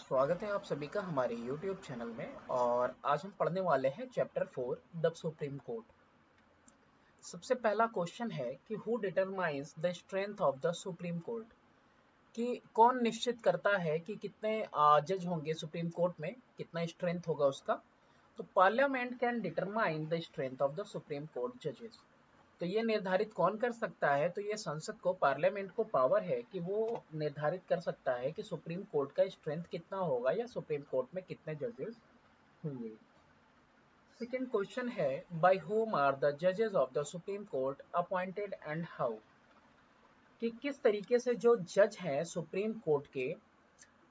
स्वागत है आप सभी का हमारे YouTube चैनल में। और आज हम पढ़ने वाले हैं चैप्टर 4 द सुप्रीम कोर्ट। सबसे पहला क्वेश्चन है कि who determines the strength of the supreme court, कि कौन निश्चित करता है कि कितने जज होंगे सुप्रीम कोर्ट में, कितना स्ट्रेंथ होगा उसका। तो parliament can determine the strength of the supreme court जजेस। तो ये निर्धारित कौन कर सकता है? तो ये संसद को, पार्लियामेंट को पावर है कि वो निर्धारित कर सकता है कि सुप्रीम कोर्ट का स्ट्रेंथ कितना होगा या सुप्रीम कोर्ट में कितने जजेस होंगे। सेकेंड क्वेश्चन है बाय whom आर द जजेस of the supreme court appointed and how, कि किस तरीके से जो जज हैं सुप्रीम कोर्ट के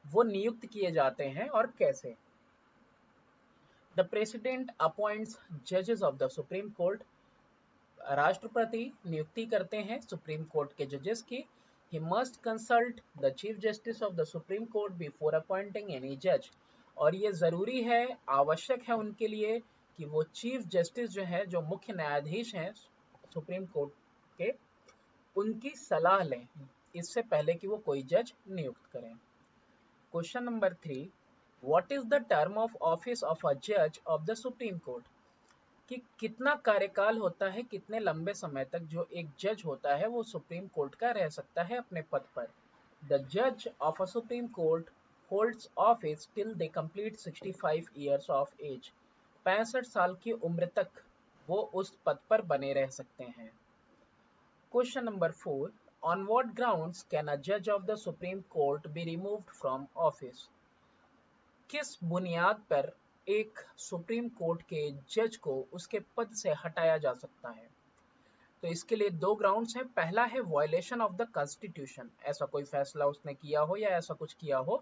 वो नियुक्त किए जाते हैं और कैसे। द प्रेसिडेंट अपॉइंट्स जजेस ऑफ द सुप्रीम कोर्ट, राष्ट्रपति नियुक्ति करते हैं सुप्रीम कोर्ट के जजेस की। He must consult the chief justice of the supreme court before appointing any जज, और ये ज़रूरी है, आवश्यक है उनके लिए कि वो चीफ जस्टिस जो है, जो मुख्य न्यायाधीश हैं सुप्रीम कोर्ट के, उनकी सलाह लें इससे पहले कि वो कोई जज नियुक्त करें। Question number 3, what is the term of office of a जज ऑफ द सुप्रीम कोर्ट, कि कितना कार्यकाल होता है, कितने लंबे समय तक जो एक जज होता है वो सुप्रीम कोर्ट का रह सकता है अपने पद पर। द जज of a supreme court holds office till they complete 65 years of age, 65 साल की उम्र तक वो उस पद पर बने रह सकते हैं। Question number 4, on what grounds can a जज of the supreme Court be removed from office, किस बुनियाद पर एक सुप्रीम कोर्ट के जज को उसके पद से हटाया जा सकता है। तो इसके लिए दो ग्राउंड्स हैं। पहला है वायलेशन ऑफ द कॉन्स्टिट्यूशन, ऐसा कोई फैसला उसने किया हो या ऐसा कुछ किया हो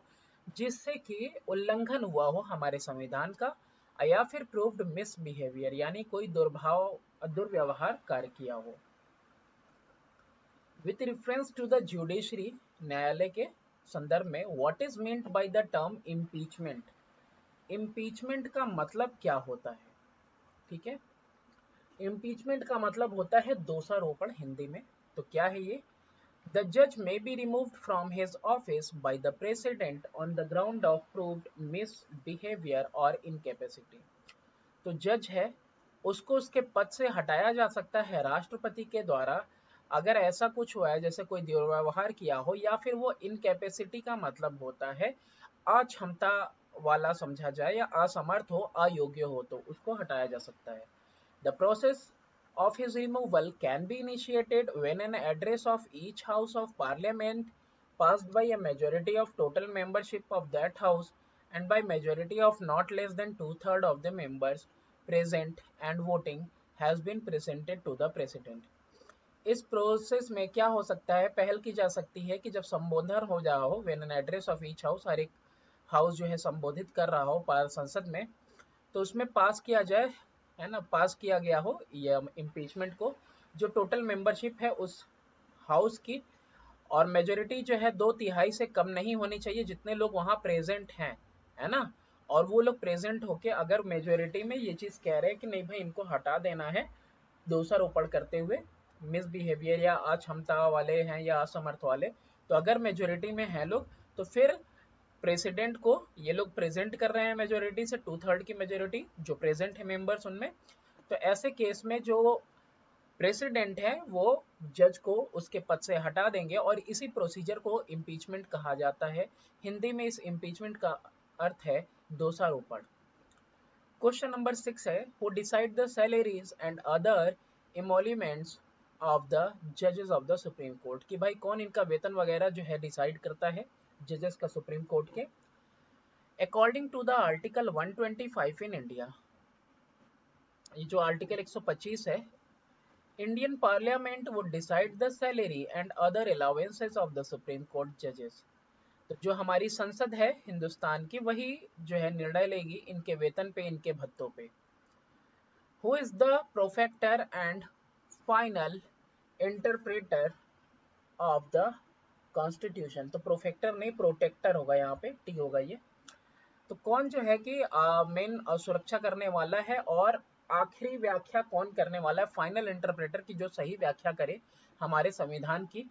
जिससे कि उल्लंघन हुआ हो हमारे संविधान का, या फिर प्रूव्ड मिसबिहेवियर, यानी कोई दुर्व्यवहार कार्य किया हो। With reference to the judiciary, न्यायालय के संदर्भ में, what is meant by the term impeachment, impeachment का मतलब क्या होता है। ठीक है, इम्पीचमेंट का मतलब होता है दोषारोपण हिंदी में। तो क्या है ये? द जज may be removed from his office by the president on the ground of proved misbehaviour और इनकैपेसिटी। तो जज है, उसको उसके पद से हटाया जा सकता है राष्ट्रपति के द्वारा अगर ऐसा कुछ हुआ है जैसे कोई दुर्व्यवहार किया हो, या फिर वो इनकैपेसिटी का मतलब होता है अक्षमता वाला समझा जाए या असमर्थ हो, अयोग्य हो, तो उसको हटाया जा सकता है। The process of his removal can be initiated when an address of each house of parliament passed by a majority of total membership of that house and by majority of not less than two-thirds of the members present and voting has been presented to the president। इस process में क्या हो सकता है, पहल की जा सकती है कि जब संबोधन हो जा हो, when an address of each house, हर एक हाउस जो है संबोधित कर रहा हो संसद में, तो उसमें पास किया जाए, है ना, पास किया गया हो ये इम्पीचमेंट को, जो टोटल मेंबरशिप है उस हाउस की, और मेजोरिटी जो है 2/3 से कम नहीं होनी चाहिए जितने लोग वहाँ प्रेजेंट हैं, है ना। और वो लोग प्रेजेंट होके अगर मेजोरिटी में ये चीज़ कह रहे हैं कि नहीं भाई इनको हटा देना है दोषारोपण करते हुए, मिसबिहेवियर या अक्षमता वाले हैं या असमर्थ वाले, तो अगर मेजोरिटी में हैं लोग तो फिर प्रेसिडेंट को, ये लोग प्रेजेंट कर रहे हैं मेजोरिटी से, 2/3 की मेजोरिटी जो प्रेजेंट है मेंबर्स उनमें, तो ऐसे केस में जो प्रेसिडेंट है वो जज को उसके पद से हटा देंगे, और इसी प्रोसीजर को इम्पीचमेंट कहा जाता है। हिंदी में इस इम्पीचमेंट का अर्थ है दोषारोपण। क्वेश्चन नंबर 6 है who decide the salaries and other emoluments of the जजेस ऑफ द सुप्रीम कोर्ट, कि भाई कौन इनका वेतन वगैरह जो है डिसाइड करता है जजेस का सुप्रीम कोर्ट के। According to the article 125 in India, ये जो आर्टिकल 125 है, Indian parliament would decide the salary and other allowances of the supreme court जजेस। तो जो हमारी संसद है हिंदुस्तान की, वही जो है निर्णय लेगी इनके वेतन पे, इनके भत्तों पे। Who is the protector and final interpreter of the constitution. तो प्रोफेक्टर नहीं, प्रोटेक्टर होगा, यहाँ पे टी होगा ये। तो कौन जो है कि मेन सुरक्षा करने वाला है और आखिरी व्याख्या कौन करने वाला है, फाइनल इंटरप्रेटर की जो सही व्याख्या करे हमारे संविधान की।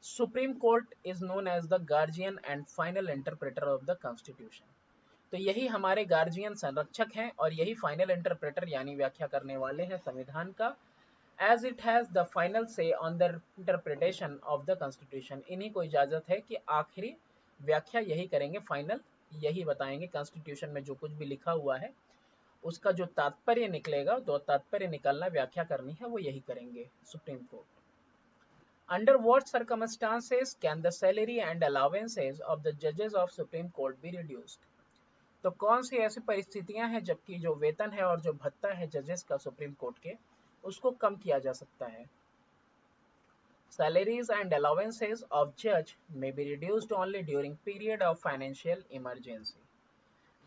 Supreme court is known as the guardian and final interpreter of the constitution. तो यही हमारे गार्जियन संरक्षक हैं और यही फाइनल इंटरप्रेटर यानी व्याख्या करने वाले हैं संविधान का। As it has the final say on the interpretation of the constitution, इन्हीं को इजाजत है कि आखिरी व्याख्या यही करेंगे, फाइनल यही बताएंगे। कॉन्स्टिट्यूशन में जो कुछ भी लिखा हुआ है उसका जो तात्पर्य निकलेगा, जो तात्पर्य निकलना व्याख्या करनी है, वो यही करेंगे supreme court. Under what circumstances can the salary and allowances of the judges of Supreme Court be reduced? तो कौन सी ऐसी परिस्थितियां हैं जबकि जो वेतन है और जो भत्ता है जजेस का सुप्रीम कोर्ट के, उसको कम किया जा सकता है? Salaries and allowances of judge may be reduced only during period of financial emergency,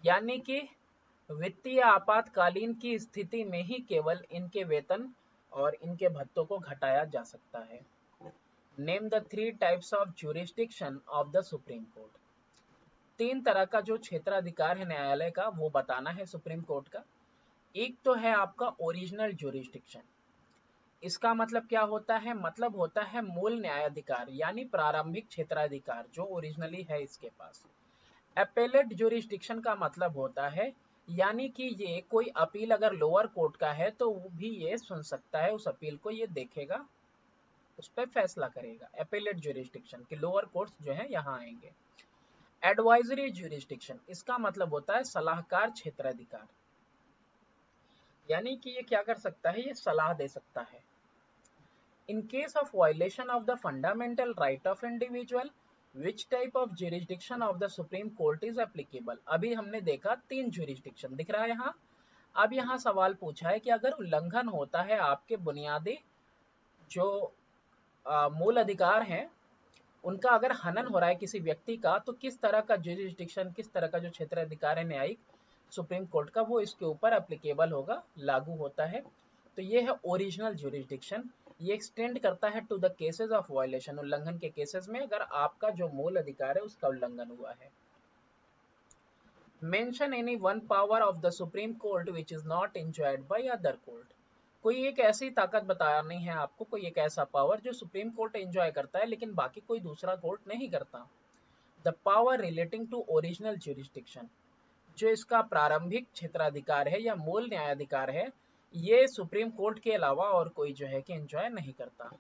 यानी कि वित्तीय आपातकालीन की स्थिति में ही केवल इनके वेतन और इनके भत्तों को घटाया जा सकता है। Name the 3 types of jurisdiction of the supreme court. 3 तरह का जो क्षेत्राधिकार है न्यायालय का वो बताना है सुप्रीम कोर्ट का। एक तो है आपका ओरिजिनल ज्यूरिसडिक्शन। इसका मतलब क्या होता है? मतलब होता है मूल न्यायाधिकार यानी प्रारंभिक क्षेत्राधिकार जो ओरिजिनली है इसके पास। एपेलेट ज्यूरिसडिक्शन का मतलब होता है यानी कि ये कोई अपील अगर लोअर कोर्ट का है तो भी ये सुन सकता है, उस अपील को ये देखेगा, उस पर फैसला करेगा। एपेलेट ज्यूरिसडिक्शन के लोअर कोर्ट्स जो है यहाँ आएंगे। एडवाइजरी ज्यूरिसडिक्शन, इसका मतलब होता है सलाहकार क्षेत्राधिकार, यानी कि ये क्या कर सकता है? ये सलाह दे सकता है। In case of violation of the fundamental right of individual, which type of jurisdiction of the supreme court is applicable? अभी हमने देखा 3 ज्यूरिसडिक्शन दिख रहा है यहाँ। अब यहाँ सवाल पूछा है कि अगर उल्लंघन होता है आपके बुनियादी जो मूल अधिकार हैं उनका, अगर हनन हो रहा है किसी व्यक्ति का, तो किस तरह का ज्यूरिसडिक्शन, किस तरह का जो क्षेत्राधिकार है न्यायिक सुप्रीम कोर्ट का, वो इसके ऊपर एप्लीकेबल होगा, लागू होता है। तो ये है ओरिजिनल ज्यूरिसडिक्शन। ये एक्सटेंड करता है to the cases of violation, उल्लंघन के केसेस में अगर आपका जो मूल अधिकार है उसका उल्लंघन हुआ है। Mention any one power of the supreme court which is not enjoyed by other court. कोई एक ऐसी ताकत बतानी है आपको, कोई एक ऐसा पावर जो सुप्रीम कोर्ट एंजॉय करता है लेकिन बाकी कोई दूसरा कोर्ट नहीं करता। The power relating to original jurisdiction, जो इसका प्रारंभिक क्षेत्राधिकार है या मूल न्यायाधिकार है, ये सुप्रीम कोर्ट के अलावा और कोई जो है कि एंजॉय नहीं करता।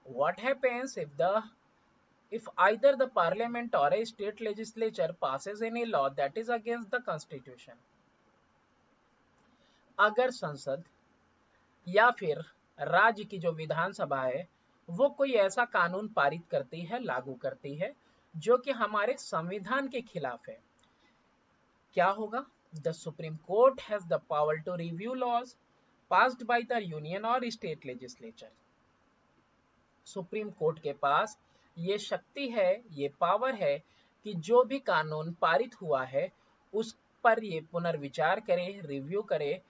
What happens if either the parliament or a state legislature passes any law that is against the constitution? अगर संसद या फिर राज्य की जो विधानसभा है वो कोई ऐसा कानून पारित करती है, लागू करती है, जो कि हमारे संविधान के खिलाफ है, क्या होगा? The supreme court has the power to review laws passed by the union और स्टेट लेजिस्लेचर। सुप्रीम कोर्ट के पास ये शक्ति है, ये पावर है कि जो भी कानून पारित हुआ है उस पर ये पुनर्विचार करे, रिव्यू करे,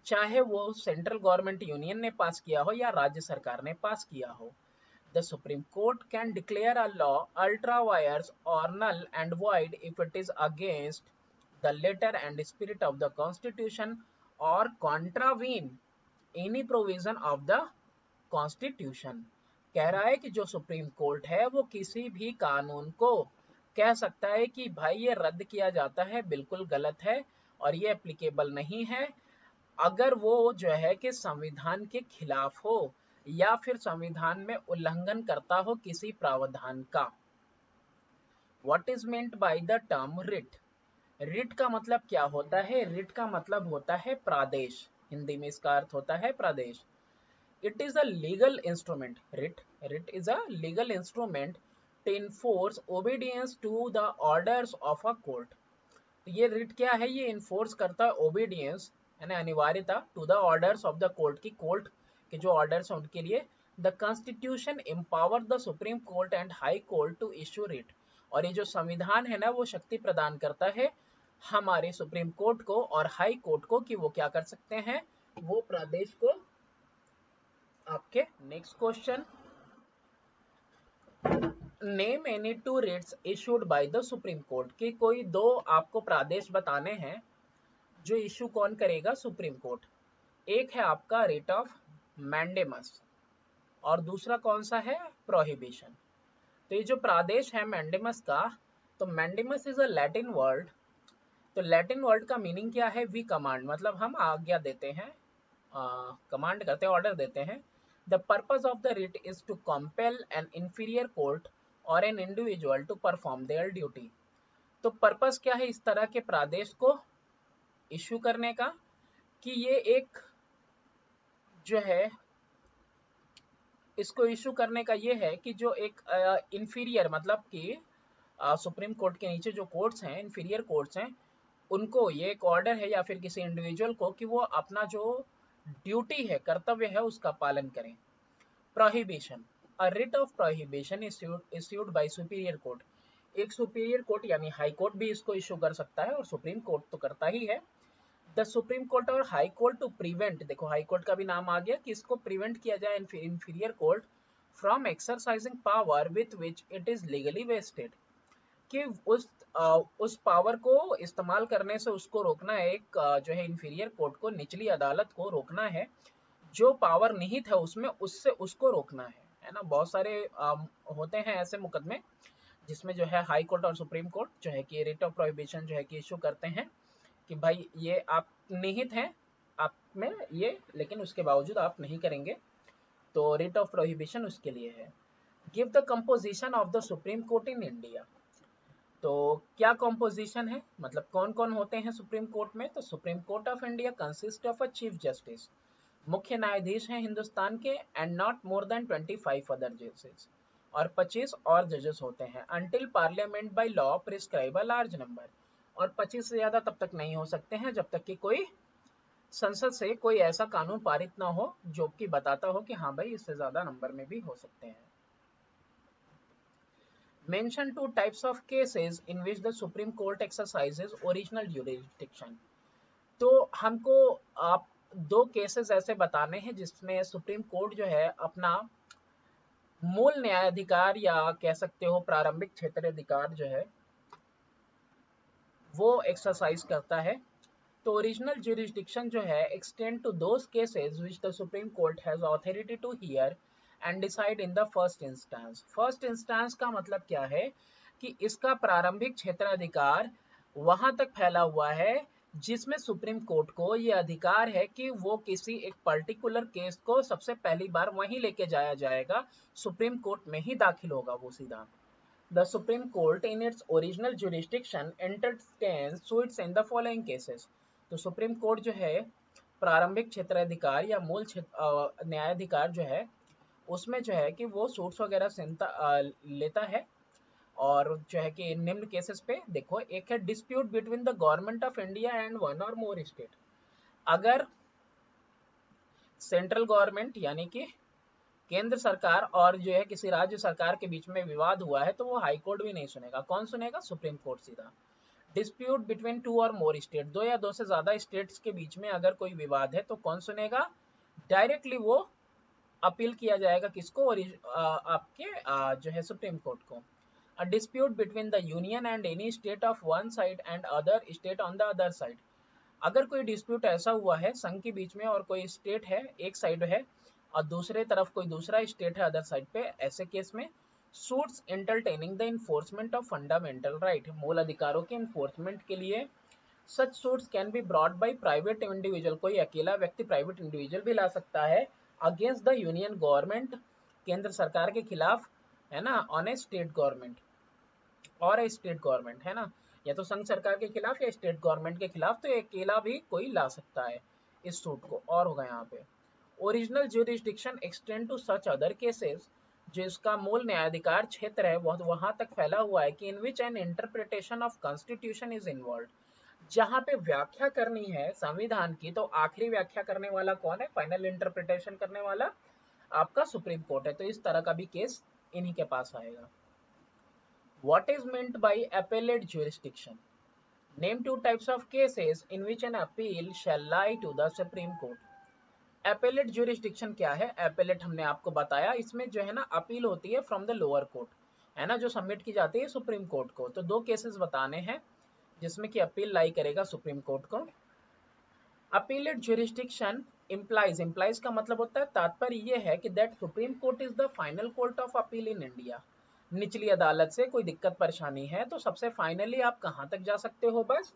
चाहे वो सेंट्रल गवर्नमेंट यूनियन ने पास किया हो या राज्य सरकार ने पास किया हो। The supreme court can declare a law ultra vires और null and void if it is against the letter and spirit of the constitution और contravene any provision of the constitution. कह रहा है कि जो सुप्रीम कोर्ट है वो किसी भी कानून को कह सकता है कि भाई ये रद्द किया जाता है, बिल्कुल गलत है और ये एप्लीकेबल नहीं है, अगर वो जो है कि संविधान के खिलाफ हो या फिर संविधान में उल्लंघन करता हो किसी प्रावधान का। What is meant bye the term writ? Writ का मतलब क्या होता है? रिट का मतलब होता है प्रादेश, हिंदी में इसका अर्थ होता है प्रादेश। It is a legal instrument. Writ is a legal instrument to enforce obedience to the orders of a court. तो ये रिट क्या है? ये इन्फोर्स करता है ओबीडियंस यानी अनिवार्यता to the orders of the court की, कोर्ट के जो ऑर्डर्स हैं उनके लिए। The constitution empower the supreme court and high court to issue writ. और ये जो संविधान है ना वो शक्ति प्रदान करता है हमारे सुप्रीम कोर्ट को और हाई कोर्ट को कि वो क्या कर सकते हैं, वो प्रदेश को। आपके next question, name any 2 writs issued by the supreme court. कि कोई 2 आपको प्रादेश बताने हैं जो इशू कौन करेगा? Supreme court. एक है आपका रिट ऑफ मैंडेमस और दूसरा कौन सा है? प्रोहिबिशन। तो ये जो प्रादेश है मैंडेमस का, तो mandamus is a Latin word. तो लैटिन वर्ड का मीनिंग क्या है? वी कमांड, मतलब हम आज्ञा देते हैं, कमांड करते हैं, ऑर्डर देते हैं। The purpose of the writ is to compel an inferior court और an individual to perform their duty. तो पर्पस क्या है इस तरह के प्रादेश को इश्यू करने का? कि ये एक जो है, इसको इश्यू करने का ये है कि जो एक इंफीरियर, मतलब कि सुप्रीम कोर्ट के नीचे जो कोर्ट्स हैं, इंफीरियर कोर्ट्स हैं, उनको ये एक ऑर्डर है या फिर किसी इंडिविजुअल को कि वो अपना जो ड्यूटी है, कर्तव्य है, उसका पालन करें। Prohibition, a writ of prohibition issued by superior court. एक सुपीरियर कोर्ट यानी हाई कोर्ट भी इसको इश्यू कर सकता है, और सुप्रीम कोर्ट तो करता ही है। द सुप्रीम कोर्ट और हाई कोर्ट टू प्रिवेंट, देखो हाई कोर्ट का भी नाम आ गया, कि इसको प्रिवेंट किया जाए inferior court from exercising power with which it is legally vested, कि उस पावर को इस्तेमाल करने से उसको रोकना है, एक जो है इंफीरियर कोर्ट को, निचली अदालत को रोकना है, जो पावर निहित है उसमें, उससे उसको रोकना है ना। बहुत सारे होते हैं ऐसे मुकदमे जिसमें जो है हाई कोर्ट और सुप्रीम कोर्ट जो है कि रिट ऑफ प्रोहिबिशन जो है कि इशू करते हैं कि भाई ये आप निहित हैं आप में ये, लेकिन उसके बावजूद आप नहीं करेंगे, तो रिट ऑफ प्रोहिबिशन उसके लिए है। Give the composition of the supreme court in India. तो क्या कॉम्पोजिशन है, मतलब कौन कौन होते हैं सुप्रीम कोर्ट में? तो supreme court of India consist of a chief justice, मुख्य न्यायाधीश हैं हिंदुस्तान के, and not more than 25 other जजेस, और 25 और जजेस होते हैं। Until parliament by law prescribe a large number, और 25 से ज्यादा तब तक नहीं हो सकते हैं जब तक कि कोई संसद से कोई ऐसा कानून पारित ना हो जो कि बताता हो कि हाँ भाई इससे ज्यादा नंबर में भी हो सकते हैं। Mention two types of cases in which the Supreme Court exercises original jurisdiction। तो हमको आप दो केसेस ऐसे बताने हैं जिसमें सुप्रीम कोर्ट जो है अपना मूल न्यायाधिकार, या कह सकते हो प्रारंभिक क्षेत्राधिकार जो है वो एक्सरसाइज करता है। तो ओरिजिनल ज्यूरिसडिक्शन जो है extend to those cases which the supreme court has authority to hear and decide in the first instance. First instance का मतलब क्या है? कि इसका प्रारंभिक क्षेत्राधिकार वहां तक फैला हुआ है जिसमें सुप्रीम कोर्ट को ये अधिकार है कि वो किसी एक पर्टिकुलर केस को सबसे पहली बार वहीं लेके जाया जाएगा, सुप्रीम कोर्ट में ही दाखिल होगा वो सीधा। The Supreme Court in its original jurisdiction entertains suits in the following cases। तो सुप्रीम कोर्ट जो है प्रारंभिक क्षेत्राधिकार या मूल न्यायाधिकार जो है उसमें जो है कि वो सूट्स वगैरह लेता है, और जो है कि निम्न केसेस पे देखो, एक है dispute between the government of India and one or more state. अगर सेंट्रल गवर्नमेंट यानी कि केंद्र सरकार और जो है किसी राज्य सरकार के बीच में विवाद हुआ है तो वो हाई कोर्ट भी नहीं सुनेगा, कौन सुनेगा? सुप्रीम कोर्ट सीधा। डिस्प्यूट बिटवीन टू और मोर स्टेट, दो या दो से ज्यादा स्टेट्स के बीच में अगर कोई विवाद है तो कौन सुनेगा? डायरेक्टली वो अपील किया जाएगा किसको? और आपके जो है सुप्रीम कोर्ट को। A dispute between the union and any state of one side and other state on the other side, अगर कोई डिस्प्यूट ऐसा हुआ है संघ के बीच में और कोई स्टेट है एक साइड है और दूसरे तरफ कोई दूसरा स्टेट है अदर साइड पे, ऐसे केस में suits entertaining the enforcement of fundamental right, मूल अधिकारों के इन्फोर्समेंट के लिए such suits can be brought by private individual, कोई अकेला व्यक्ति प्राइवेट इंडिविजुअल भी ला सकता है अगेंस्ट द यूनियन गवर्नमेंट, केंद्र सरकार के खिलाफ, है ना, ऑन ए स्टेट गवर्नमेंट और ए स्टेट गवर्नमेंट, है ना, या तो संघ सरकार के खिलाफ या स्टेट गवर्नमेंट के खिलाफ, तो अकेला भी कोई ला सकता है इस सूट को। और होगा यहाँ पे original jurisdiction extend to such other cases, जिसका मूल न्यायाधिकार क्षेत्र है वो वहां तक फैला हुआ है कि in which an interpretation of constitution is involve, जहां पे व्याख्या करनी है संविधान की, तो आखिरी व्याख्या करने वाला कौन है? फाइनल इंटरप्रिटेशन करने वाला आपका सुप्रीम कोर्ट है। तो इस तरह का भी केस इन्हीं के पास आएगा। What is meant by appellate jurisdiction? Name two types of cases in which an appeal shall lie to the Supreme Court. Appellate jurisdiction क्या है? Appellate हमने आपको बताया, इसमें जो है ना अपील होती है फ्रॉम द लोअर कोर्ट, है ना, जो सबमिट की जाती है सुप्रीम कोर्ट को। तो दो केसेस बताने हैं जिसमें कि अपील लाई करेगा सुप्रीम कोर्ट को। अपीलेट ज्यूरिसडिक्शन implies का मतलब होता है, तात्पर्य ये है कि that supreme court is the final court of appeal in India. निचली अदालत से कोई दिक्कत परेशानी है तो सबसे फाइनली आप कहाँ तक जा सकते हो? बस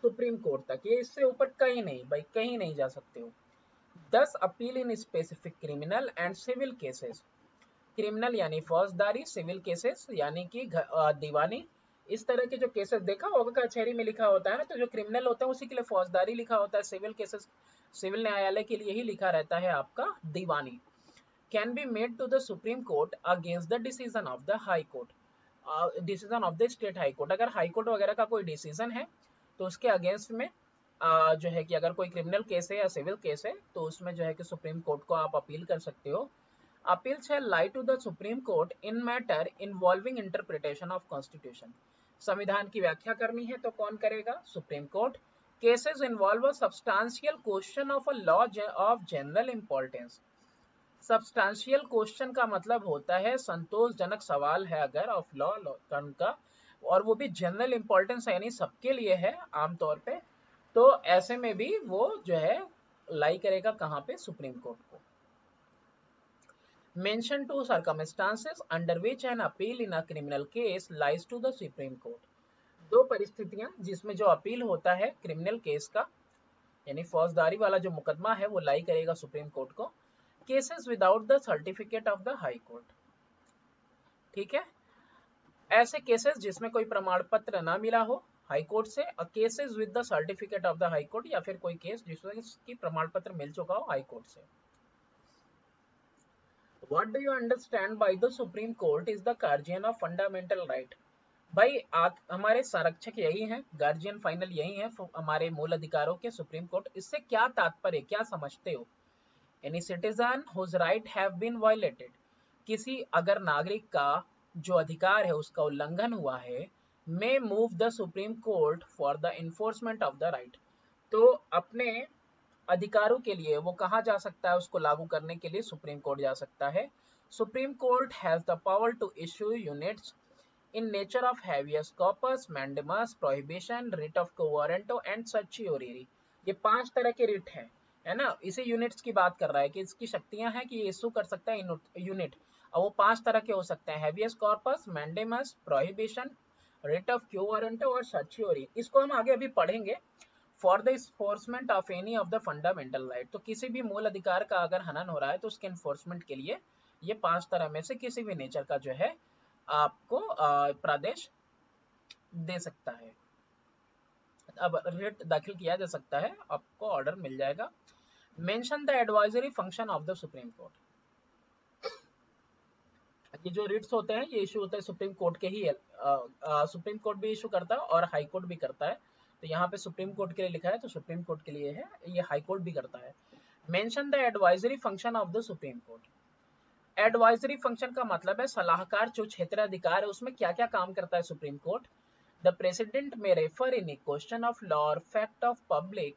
सुप्रीम कोर्ट तक। ये इससे ऊपर कहीं नहीं भाई, कहीं नहीं जा सकते हो। 10 appeal in specific criminal and civil cases. Criminal यानी फौजदारी, सिविल केसेस यानी कि दीवानी। इस तरह के जो केसेस देखा होगा कचहरी में लिखा होता है ना, तो जो क्रिमिनल होता है उसी के लिए फौजदारी लिखा होता है, सिविल केसेस सिविल न्यायालय के लिए ही लिखा रहता है आपका दीवानी। Can be made to the supreme Court against the decision of the high Court, decision of the state high Court. अगर हाई कोर्ट वगैरह का कोई डिसीजन है तो उसके अगेंस्ट में जो है कि अगर कोई क्रिमिनल केस है या सिविल केस है तो उसमें जो है कि सुप्रीम कोर्ट को आप अपील कर सकते हो। Appeal shall lie to the Supreme Court in matter involving interpretation of Constitution। संविधान की व्याख्या करनी है तो कौन करेगा? Supreme court. Cases involve a substantial question of a law of general importance. Substantial question का मतलब होता है संतोषजनक सवाल है अगर ऑफ लॉ का, और वो भी जनरल इंपॉर्टेंस है यानी सबके लिए है आमतौर पे, तो ऐसे में भी वो जो है लाई करेगा कहाँ पे? सुप्रीम कोर्ट को। Mention two circumstances under which an appeal in a criminal case lies to the Supreme Court। दो परिस्थितियां जिसमें जो अपील होता है क्रिमिनल केस का यानी फौजदारी वाला जो मुकदमा है वो लाई करेगा सुप्रीम कोर्ट को। Cases without the certificate of the high court, ठीक है, ऐसे केसेस जिसमें कोई प्रमाण पत्र ना मिला हो हाई कोर्ट से, और cases with the certificate of the high court, या फिर कोई केस जिसमें इसकी प्रमाण पत्र मिल चुका हो हाई कोर्ट से। What do you understand by the Supreme Court is the guardian of fundamental right? भाई हमारे संरक्षक यही हैं, गार्जियन फाइनल यही है हमारे मूल अधिकारों के, सुप्रीम कोर्ट। इससे क्या तात्पर्य, क्या समझते हो? Any citizen whose right have been violated, किसी अगर नागरिक का जो अधिकार है उसका उल्लंघन हुआ है, may move the supreme court for the enforcement of the right, तो अपने अधिकारों के लिए वो कहाँ जा सकता है? उसको लागू करने के लिए सुप्रीम कोर्ट जा सकता है। Supreme court has the power to issue units in nature of habeas corpus, mandamus, prohibition, writ of quo warranto and certiorari. ये 5 तरह के रिट हैं, है ना, इसी यूनिट्स की बात कर रहा है कि इसकी शक्तियां हैं कि ये इशू कर सकता है यूनिट, और वो 5 तरह के हो सकते हैं, habeas corpus, mandamus, prohibition, writ of quo warranto और सर्चियोरी। इसको हम आगे अभी पढ़ेंगे। For the enforcement of any of the fundamental right, तो किसी भी मूल अधिकार का अगर हनन हो रहा है तो उसके इन्फोर्समेंट के लिए ये 5 तरह में से किसी भी नेचर का जो है आपको प्रादेश दे सकता है। अब रिट दाखिल किया जा सकता है, आपको ऑर्डर मिल जाएगा। Mention the advisory function of the supreme court. ये जो रिट्स होते हैं ये इशू होता है सुप्रीम कोर्ट के ही, सुप्रीम कोर्ट भी इशू करता है और हाई कोर्ट भी करता है। तो यहाँ पे सुप्रीम कोर्ट के लिए लिखा है तो सुप्रीम कोर्ट के लिए है, ये हाई कोर्ट भी करता है। Mention the advisory function of the supreme court. Advisory function का मतलब है सलाहकार, जो क्षेत्राधिकार है उसमें क्या क्या काम करता है supreme court. The president may refer in a question of law और fact of public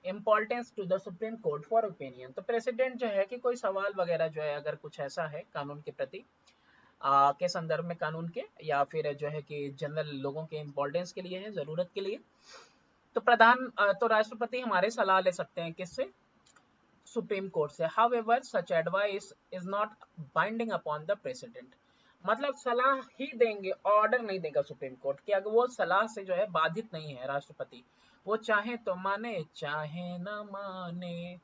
importance to the supreme court for opinion. तो प्रेसिडेंट जो है कि कोई सवाल वगैरह जो है अगर कुछ ऐसा है कानून के प्रति के संदर्भ में, कानून के या फिर जो है कि जनरल लोगों के इम्पोर्टेंस के लिए है, जरूरत के लिए, तो तो राष्ट्रपति हमारे सलाह ले सकते हैं किससे? सुप्रीम कोर्ट से। However such advice is not binding upon the president, मतलब सलाह ही देंगे, ऑर्डर नहीं देगा सुप्रीम कोर्ट कि अगर वो सलाह से जो है बाधित नहीं है राष्ट्रपति, वो चाहे तो माने चाहे न माने।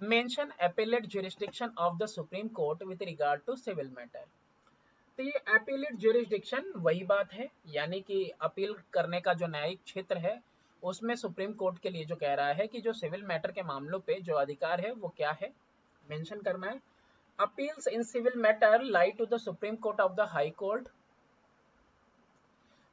Mention appellate jurisdiction of the supreme court with regard to civil matter. तो ये एपीलेट ज्यूरिसडिक्शन वही बात है, यानी कि अपील करने का जो न्यायिक क्षेत्र है उसमें सुप्रीम कोर्ट के लिए जो कह रहा है कि जो सिविल मैटर के मामलों पे जो अधिकार है वो क्या है, मेंशन करना है। Appeals in civil matter lie to the supreme court of the high court.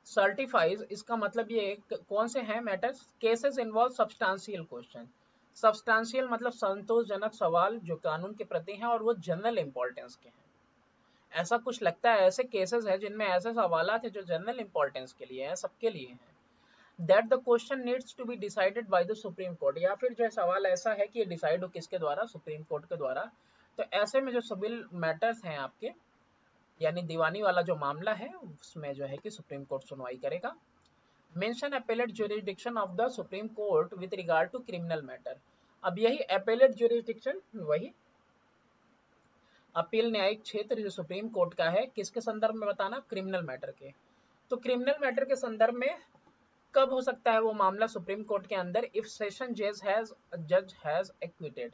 Certifies, इसका मतलब ये कौन से हैं matters? Cases involve substantial question. Substantial मतलब संतोषजनक सवाल जो कानून के प्रति हैं और वो जनरल इंपॉर्टेंस के हैं। ऐसा कुछ लगता है, ऐसे केसेस हैं जिनमें ऐसे सवाल थे जो जनरल इंपॉर्टेंस के लिए हैं, सबके लिए हैं। That the question needs to be decided by the supreme court, या फिर जो सवाल ऐसा है कि ये डिसाइड हो किसके द्वारा? सुप्रीम कोर्ट के द्वारा। तो ऐसे में जो सिविल मैटर्स हैं आपके, यानी दीवानी वाला जो मामला है उसमें जो है कि सुप्रीम कोर्ट सुनवाई करेगा। Mention appellate jurisdiction of the supreme court with regard to criminal matter. अब यही एपेलेट ज्यूरिसडिक्शन वही अपील न्यायिक क्षेत्र जो सुप्रीम कोर्ट का है, किसके संदर्भ में बताना, क्रिमिनल मैटर के। तो क्रिमिनल मैटर के संदर्भ में कब हो सकता है वो मामला सुप्रीम कोर्ट के अंदर, इफ सेशन जज हैज एक्विटेड,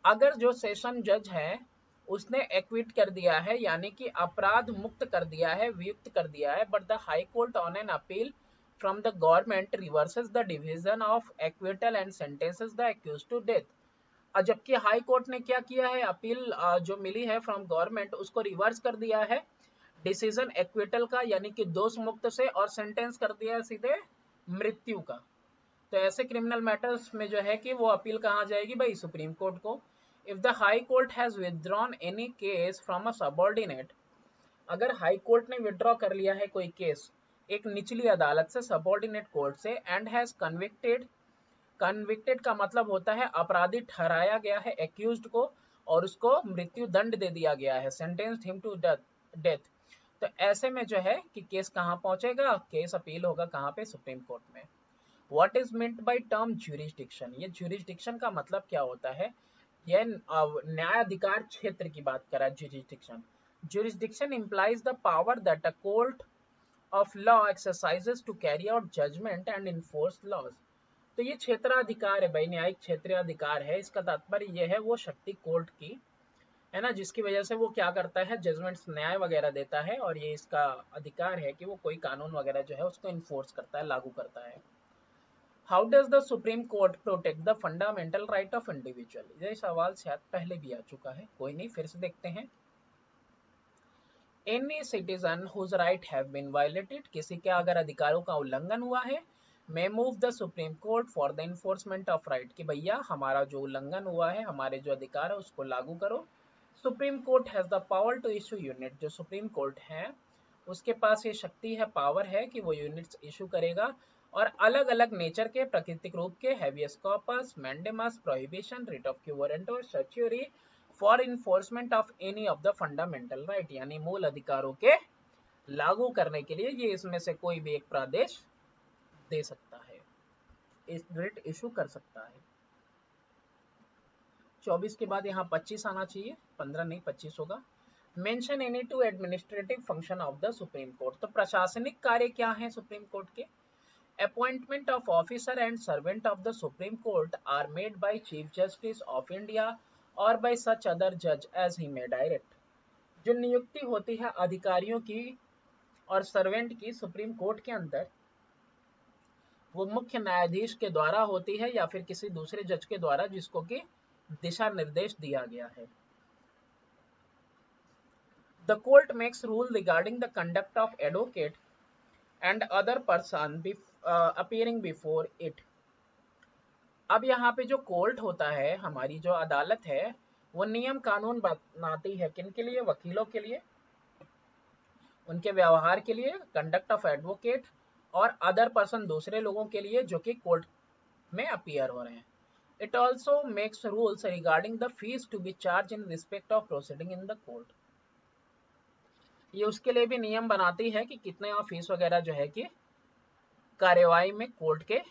अगर जो सेशन जज है उसने एक्विट कर दिया है, यानी कि अपराध मुक्त कर दिया है, वियुक्त कर दिया है, but the high court on an appeal from the government reverses the division of acquittal and sentences the accused to death. जबकि हाई कोर्ट ने क्या किया है, अपील जो मिली है फ्रॉम गवर्नमेंट उसको रिवर्स कर दिया है डिसीजन एक्विटल का, यानी कि दोष मुक्त से, और सेंटेंस कर दिया है सीधे मृत्यु का। तो ऐसे क्रिमिनल मैटर्स में जो है कि वो अपील कहाँ जाएगी भाई, सुप्रीम कोर्ट को। If the high court has withdrawn any case from a subordinate, अगर हाई कोर्ट ने विथड्रॉ कर लिया है कोई केस एक निचली अदालत से, सबऑर्डिनेट कोर्ट से, एंड हैज कन्विक्टेड, कन्विक्टेड का मतलब होता है अपराधी ठहराया गया है एक्यूज्ड को, और उसको मृत्यु दंड दे दिया गया है, सेंटेंस्ड हिम टू डेथ, तो ऐसे में जो है कि केस कहाँ पहुंचेगा, केस अपील होगा कहाँ पे, सुप्रीम कोर्ट में। What is meant by term jurisdiction, ये ज्यूरिसडिक्शन का मतलब क्या होता है, यह न्यायाधिकार क्षेत्र की बात करा jurisdiction. Jurisdiction implies the power that a court of law exercises to carry out judgment and enforce laws। तो ये क्षेत्राधिकार है भाई, न्यायिक क्षेत्राधिकार है, इसका तात्पर्य यह है वो शक्ति कोर्ट की है ना, जिसकी वजह से वो क्या करता है, जजमेंट्स न्याय वगैरह देता है, और ये इसका अधिकार है कि वो कोई कानून वगैरह जो है उसको इन्फोर्स करता है, लागू करता है। How does the supreme court protect the fundamental right of individual, ये सवाल शायद पहले भी आ चुका है, कोई नहीं फिर से देखते हैं। Any citizen whose right have been violated, किसी के अगर अधिकारों का उल्लंघन हुआ है, may move the supreme court for the enforcement of right, कि भैया हमारा जो उल्लंघन हुआ है, हमारे जो अधिकार है उसको लागू करो। Supreme court has the power to issue unit, जो सुप्रीम कोर्ट है उसके पास ये शक्ति है, पावर है कि वो यूनिट्स इशू करेगा, और अलग अलग नेचर के, प्राकृतिक रूप के, habeas corpus, mandamus, prohibition, writ of quo warranto और certiorari for enforcement of any of the fundamental right, यानी मूल अधिकारों के लागू करने के लिए ये इसमें से कोई भी एक प्रादेश दे सकता है, इस रिट इशू कर सकता है। 24 के बाद यहाँ 25 आना चाहिए, 15 नहीं 25 होगा। Mention any two administrative function of the supreme court, तो प्रशासनिक कार्य क्या है सुप्रीम कोर्ट के। Appointment of officer and servant of the supreme court are made by chief justice of India और बाय सच अदर जज एज ही मे डायरेक्ट, जो नियुक्ति होती है अधिकारियों की और सर्वेंट की सुप्रीम कोर्ट के अंदर, वो मुख्य न्यायाधीश के द्वारा होती है या फिर किसी दूसरे जज के द्वारा जिसको कि दिशा निर्देश दिया गया है। The court makes rule regarding the conduct of advocate and other person appearing before it। अब यहाँ पे जो कोर्ट होता है, हमारी जो अदालत है, वो नियम कानून बनाती है किन के लिए, वकीलों के लिए, उनके व्यवहार के लिए, कंडक्ट ऑफ एडवोकेट और अदर पर्सन दूसरे लोगों के लिए जो कि कोर्ट में अपीयर हो रहे हैं। It also makes rules regarding the fees to be charge in respect of proceeding in the court, ये उसके लिए भी नियम बनाती है कि कितने फीस वगैरह जो है कि कार्यवाही में कोर्ट के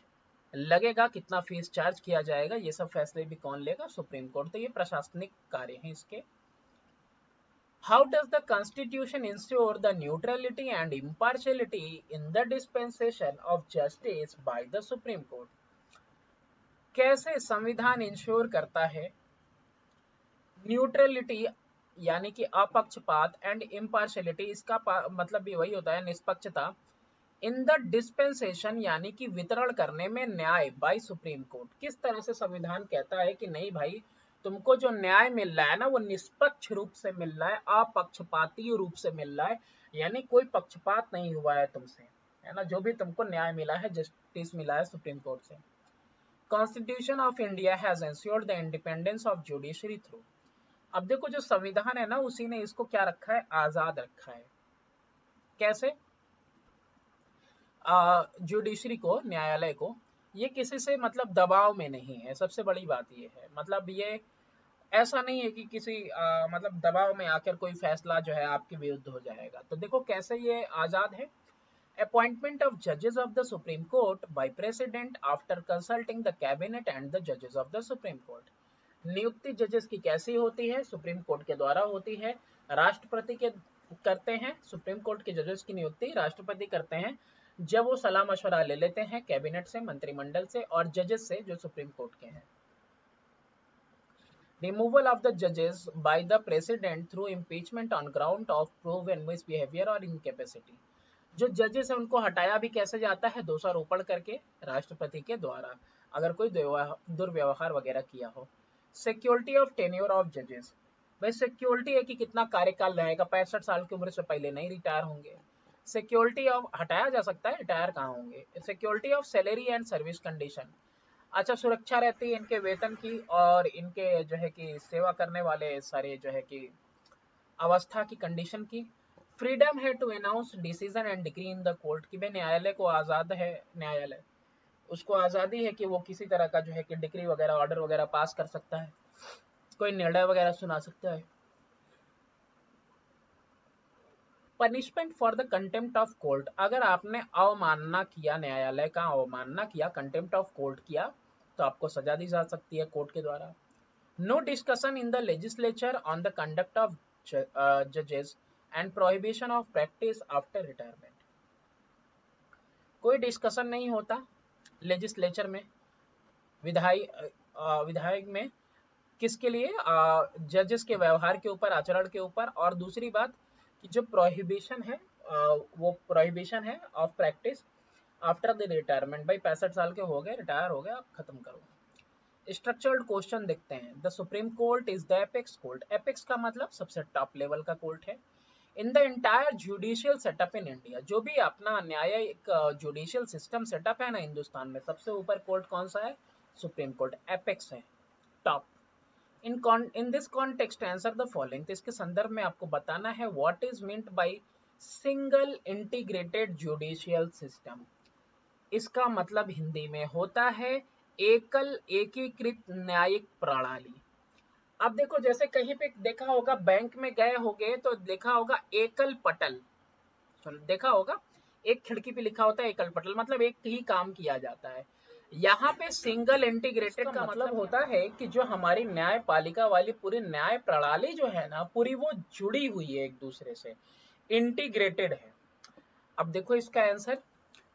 लगेगा, कितना फीस चार्ज किया जाएगा, ये सब फैसले भी कौन लेगा, सुप्रीम कोर्ट। तो ये प्रशासनिक कार्य है इसके। How does the constitution ensure the neutrality and impartiality in the dispensation of justice bye the supreme court, कैसे संविधान इंश्योर करता है न्यूट्रलिटी यानी कि अपक्षपात एंड इम्पार्शियलिटी, इसका मतलब भी वही होता है निष्पक्षता, इन द डिस्पेंसेशन यानी कि वितरण करने में न्याय बाय सुप्रीम कोर्ट, किस तरह से संविधान कहता है कि नहीं भाई तुमको जो न्याय मिल रहा है ना वो निष्पक्ष रूप से मिल रहा है, अपक्षपाती रूप से मिल रहा है, यानी कोई पक्षपात नहीं हुआ है तुमसे, है ना, जो भी तुमको न्याय मिला है, जस्टिस मिला है सुप्रीम कोर्ट से। Constitution of India has ensured the independence of judiciary through, अब देखो जो संविधान है ना उसी ने इसको क्या रखा है, आजाद रखा है। कैसे, जुडिशरी को, न्यायालय को, ये किसी से मतलब दबाव में नहीं है, सबसे बड़ी बात ये है, मतलब ये ऐसा नहीं है कि किसी मतलब दबाव में आकर कोई फैसला जो है आपके विरुद्ध हो जाएगा। तो देखो कैसे ये आजाद है। अपॉइंटमेंट ऑफ जजेस of the supreme court by president after consulting the cabinet and the जजेस ऑफ द सुप्रीम कोर्ट, नियुक्ति जजेस की कैसी होती है? सुप्रीम कोर्ट के द्वारा होती है। राष्ट्रपति के करते हैं, सुप्रीम कोर्ट के जजेस की नियुक्ति राष्ट्रपति करते हैं जब वो सलाह मशवरा ले लेते हैं कैबिनेट से, मंत्रिमंडल से और जजेस से जो सुप्रीम कोर्ट के हैं। Removal of the judges by the president through impeachment on ground of proven misbehavior or incapacity। जो जजेस है उनको हटाया भी कैसे जाता है? दोषारोपण करके राष्ट्रपति के द्वारा, अगर कोई दुर्व्यवहार वगैरह किया हो। सिक्योरिटी ऑफ टेन्योर ऑफ जजेस, भाई सिक्योरिटी है कि कितना कार्यकाल रहेगा, 65 साल की उम्र से पहले नहीं रिटायर होंगे। सिक्योरिटी ऑफ, हटाया जा सकता है, रिटायर कहाँ होंगे। Security of salary and service condition, अच्छा सुरक्षा रहती है इनके वेतन की और इनके जो है कि सेवा करने वाले सारे जो है कि अवस्था की, कंडीशन की। फ्रीडम है to announce decision and decree in the court, कि भाई न्यायालय को आज़ाद है, न्यायालय उसको आज़ादी है कि वो किसी तरह का जो है कि डिक्री वगैरह, ऑर्डर वगैरह पास कर सकता है, कोई निर्णय वगैरह सुना सकता है। Punishment for the contempt of court, अगर आपने अवमानना किया, न्यायालय का अवमानना किया, कंटेम्प्ट ऑफ कोर्ट किया, तो आपको सजा दी जा सकती है कोर्ट के द्वारा। No discussion in the legislature on the conduct of जजेस and prohibition of practice after retirement, कोई डिस्कशन नहीं होता लेजिस्लेचर में, विधायक में, किसके लिए? जजेस के व्यवहार के ऊपर, आचरण के ऊपर। और दूसरी बात कि जो प्रोहिबिशन है, वो प्रोहिबिशन है of practice after the retirement, भाई 65 साल के हो गए, रिटायर हो गए, आप खत्म करो। स्ट्रक्चर्ड क्वेश्चन देखते हैं। The supreme court is the apex court, apex का मतलब सबसे टॉप लेवल का कोर्ट है। In the entire judicial setup in India, जो भी अपना न्यायिक जुडिशियल सिस्टम सेटअप है ना हिंदुस्तान में, सबसे ऊपर कोर्ट कौन सा है? सुप्रीम कोर्ट, एपेक्स है, top. In this context answer the following, तो इसके संदर्भ में आपको बताना है what is meant by single integrated judicial system. इसका मतलब हिंदी में होता है एकल एकीकृत न्यायिक प्रणाली। अब देखो, जैसे कहीं पे देखा होगा, बैंक में गए होगे तो देखा होगा एकल पटल, देखा होगा एक खिड़की पे लिखा होता है एकल पटल, मतलब एक ही काम किया जाता है। यहाँ पे सिंगल इंटीग्रेटेड का मतलब होता है कि जो हमारी न्यायपालिका वाली पूरी न्याय प्रणाली जो है ना, पूरी वो जुड़ी हुई है, एक दूसरे से इंटीग्रेटेड है। अब देखो इसका answer,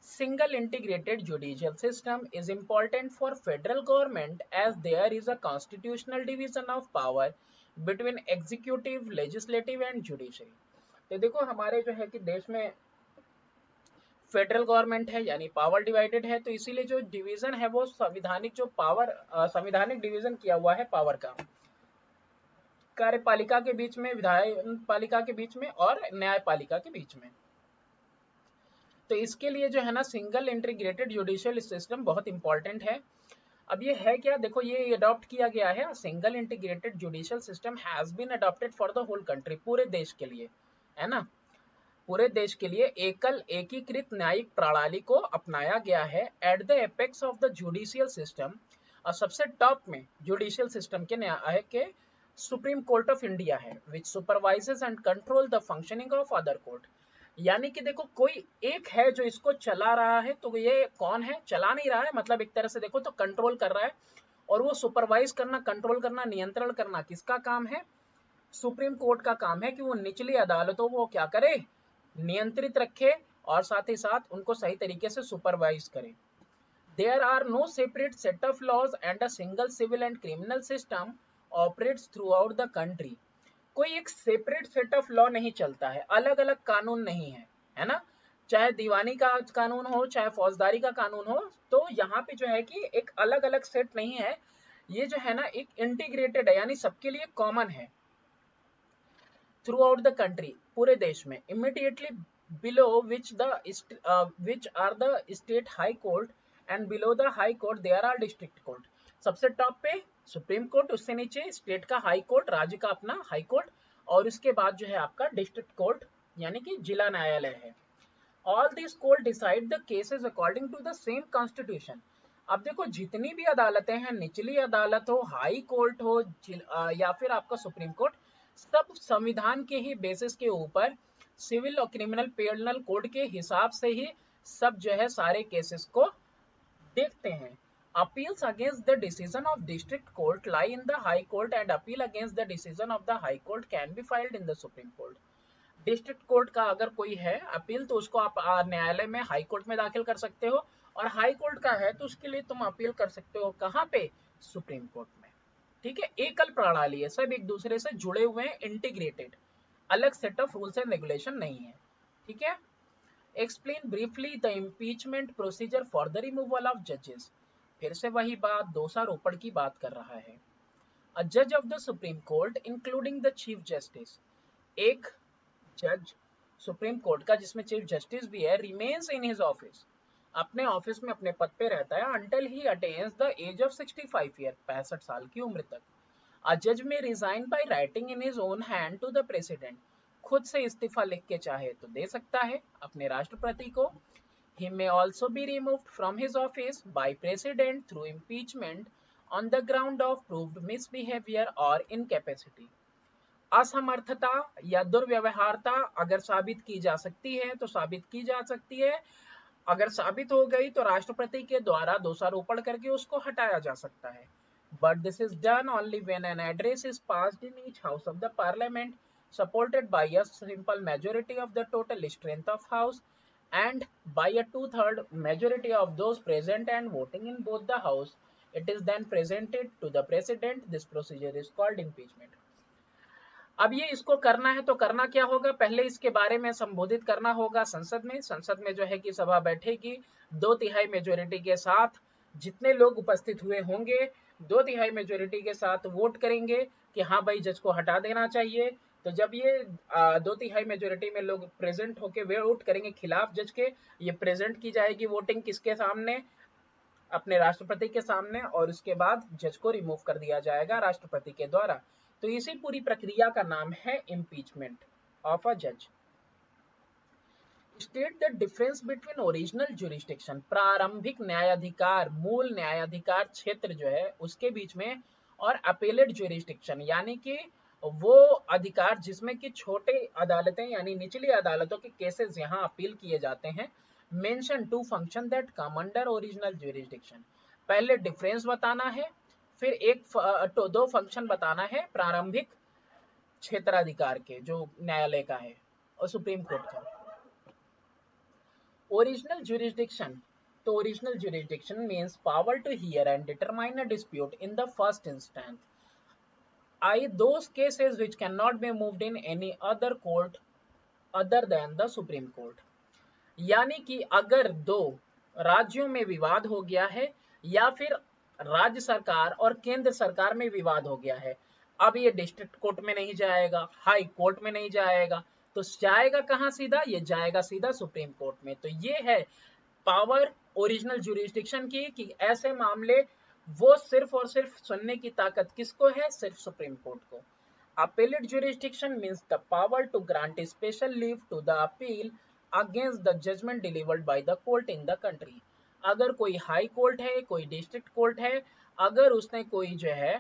single integrated judicial system is important for federal government as there is a constitutional division of power between executive, legislative and judiciary। तो देखो हमारे जो है कि देश में फेडरल गवर्नमेंट है, यानी पावर डिवाइडेड है, तो इसीलिए जो डिवीजन है वो संविधानिक, जो पावर संविधानिक डिवीजन किया हुआ है पावर का, कार्यपालिका के बीच में, विधायन पालिका के बीच में और न्यायपालिका के बीच में। तो इसके लिए जो है ना सिंगल इंटीग्रेटेड जुडिशियल सिस्टम बहुत इंपॉर्टेंट है। अब ये है क्या? देखो ये अडॉप्ट किया गया है, single integrated judicial system has been adopted for the whole country, पूरे देश के लिए, है ना, पूरे देश के लिए एकल एकीकृत न्यायिक प्रणाली को अपनाया गया है। At the apex of the judicial system, और सबसे टॉप में जुडिशियल सिस्टम के न्याय के सुप्रीम कोर्ट ऑफ इंडिया है, which supervises and control the functioning of other court. यानी कि देखो कोई एक है जो इसको चला रहा है, तो ये कौन है? चला नहीं रहा है, मतलब एक तरह से देखो तो कंट्रोल कर रहा है, और वो सुपरवाइज करना, कंट्रोल करना, नियंत्रण करना किसका काम है? सुप्रीम कोर्ट का काम है कि वो निचली अदालतों को क्या करे? नियंत्रित रखे और साथ ही साथ उनको सही तरीके से सुपरवाइज करे। There are no separate set of laws and a single civil and criminal system operates throughout the country. कोई एक सेपरेट सेट ऑफ लॉ नहीं चलता है, अलग अलग कानून नहीं है, है ना, चाहे दीवानी का कानून हो, चाहे फौजदारी का कानून हो, तो यहाँ पे जो है कि एक अलग अलग सेट नहीं है, ये जो है ना एक इंटीग्रेटेड है, यानी सबके लिए कॉमन है थ्रू आउट द कंट्री, पूरे देश में। Immediately below which are the state high court and below the high court there are district court. सबसे टॉप पे सुप्रीम कोर्ट, उससे नीचे स्टेट का हाई कोर्ट, राज्य का अपना हाई कोर्ट, और उसके बाद जो है आपका डिस्ट्रिक्ट कोर्ट यानी कि जिला न्यायालय है। All this court decide the cases according to the same constitution. अब देखो जितनी भी अदालतें हैं, निचली अदालत हो, हाई कोर्ट हो, या फिर आपका सुप्रीम कोर्ट, सब संविधान के ही बेसिस के ऊपर, सिविल और क्रिमिनल पेनल कोड के हिसाब से ही सब जो है सारे केसेस को देखते हैं। Appeals against the decision of district court lie in the high court and appeal against the decision of the high court can be filed in the supreme court. District court का अगर कोई है appeal तो उसको आप न्यायालय में high court में दाखिल कर सकते हो, और हाई कोर्ट का है तो उसके लिए तुम अपील कर सकते हो कहाँ पे, सुप्रीम कोर्ट में। ठीक है, एकल प्रणाली है, सब एक दूसरे से जुड़े हुए हैं, इंटीग्रेटेड, अलग set of rules and regulation नहीं है। ठीक है, explain briefly the impeachment procedure for the removal of जजेस। फिर से वही बात, दोषारोपण की बात कर रहा है। अ जज of the supreme court including the chief justice, एक जज सुप्रीम कोर्ट का जिसमें चीफ जस्टिस भी है, रिमेन्स इन हिज ऑफिस, अपने ऑफिस में अपने पद पे रहता है, until he attains the age of 65 year, 65 साल की उम्र तक। अ जज may resign by writing in his own hand to the president, खुद से इस्तीफा लिख के चाहे तो दे सकता है अपने राष्ट्रपति को। He may also be removed from his office by president through impeachment on the ground of proved misbehavior or incapacity. असमर्थता या दुर्व्यवहारता अगर साबित की जा सकती है तो साबित की जा सकती है, अगर साबित हो गई तो राष्ट्रपति के द्वारा दोषारोपण करके उसको हटाया जा सकता है। But this is done only when an address is passed in each house of the parliament supported by a simple majority of the total strength of house and by a two-third majority of those present and voting in both the house. It is then presented to the president. This procedure is called impeachment. अब ये इसको करना है तो करना क्या होगा, पहले इसके बारे में संबोधित करना होगा संसद में। संसद में जो है कि सभा बैठेगी, 2/3 मेजोरिटी के साथ जितने लोग उपस्थित हुए होंगे 2/3 मेजोरिटी के साथ वोट करेंगे कि हाँ भाई जज को हटा देना चाहिए। तो जब ये 2/3 मेजोरिटी में लोग प्रेजेंट होके वोट करेंगे खिलाफ जज के, ये प्रेजेंट की जाएगी वोटिंग किसके सामने, अपने राष्ट्रपति के सामने, और उसके बाद जज को रिमूव कर दिया जाएगा राष्ट्रपति के द्वारा। तो इसी पूरी प्रक्रिया का नाम है इम्पीचमेंट ऑफ अ जज। State the difference between original jurisdiction, प्रारंभिक न्यायाधिकार, मूल न्यायाधिकार क्षेत्र जो है उसके बीच में, और अपेलेट ज्यूरिस्डिक्शन यानी कि वो अधिकार जिसमें कि छोटे अदालतें यानी निचली अदालतों के केसेस यहाँ अपील किए जाते हैं। Mention two function that come under original jurisdiction, पहले डिफरेंस बताना है, फिर दो फंक्शन बताना है प्रारंभिक क्षेत्राधिकार के जो न्यायालय का है और सुप्रीम कोर्ट का। ओरिजिनल ज्यूरिस्डिक्शन, तो original jurisdiction means power to hear and determine a dispute in the first instance I those cases which can not be moved in any other court other than the supreme court, यानी कि अगर दो राज्यों में विवाद हो गया है या फिर राज्य सरकार और केंद्र सरकार में विवाद हो गया है, अब ये डिस्ट्रिक्ट कोर्ट में नहीं जाएगा, हाई कोर्ट में नहीं जाएगा, तो जाएगा कहां सीधा, ये जाएगा सीधा सुप्रीम कोर्ट में। तो ये है पावर ओरिजिनल ज्यूरिस्डिक्शन की कि ऐसे मामले वो सिर्फ और सिर्फ सुनने की ताकत किसको है, सिर्फ सुप्रीम कोर्ट को। Appellate jurisdiction means the power to grant special leave to the appeal against the judgment delivered by the court in the country. अगर कोई हाई कोर्ट है, कोई डिस्ट्रिक्ट कोर्ट है, अगर उसने कोई जो है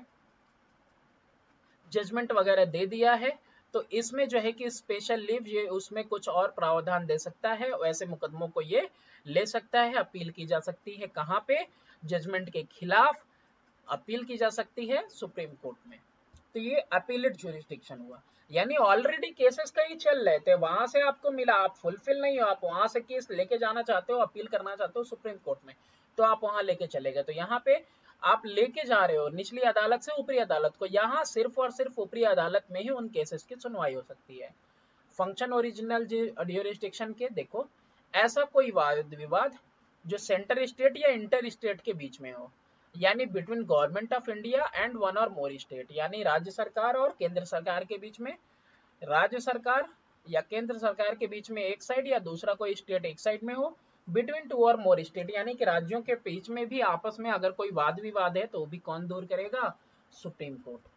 जजमेंट वगैरह दे दिया है तो इसमें जो है कि स्पेशल लीव ये उसमें कुछ और प्रावधान दे सकता है, वैसे मुकदमों को ये ले सकता है, अपील की जा सकती है कहाँ पे, जजमेंट के खिलाफ अपील की जा सकती है सुप्रीम कोर्ट में। तो ये अपीलेट ज्यूरिस्डिक्शन हुआ, यानी ऑलरेडी केसेस कई चल रहे थे, वहां से आपको मिला, आप फुलफिल नहीं हो, आप वहां से केस लेके जाना चाहते हो, अपील करना चाहते हो सुप्रीम कोर्ट में, तो आप वहां लेके चले गए। तो यहाँ पे आप लेके जा रहे हो निचली अदालत से ऊपरी अदालत को, यहाँ सिर्फ और सिर्फ ऊपरी अदालत में ही उन केसेस की सुनवाई हो सकती है। फंक्शन ओरिजिनल ज्यूरिस्डिक्शन के देखो, ऐसा कोई वाद विवाद जो सेंटर स्टेट या इंटर स्टेट के बीच में हो, यानी between government of India and one or more state, यानी राज्य सरकार और केंद्र सरकार के बीच में, राज्य सरकार या केंद्र सरकार के बीच में एक साइड या दूसरा कोई स्टेट एक साइड में हो, बिटवीन टू और मोर स्टेट यानी कि राज्यों के बीच में भी आपस में अगर कोई वाद विवाद है तो भी कौन दूर करेगा, supreme court.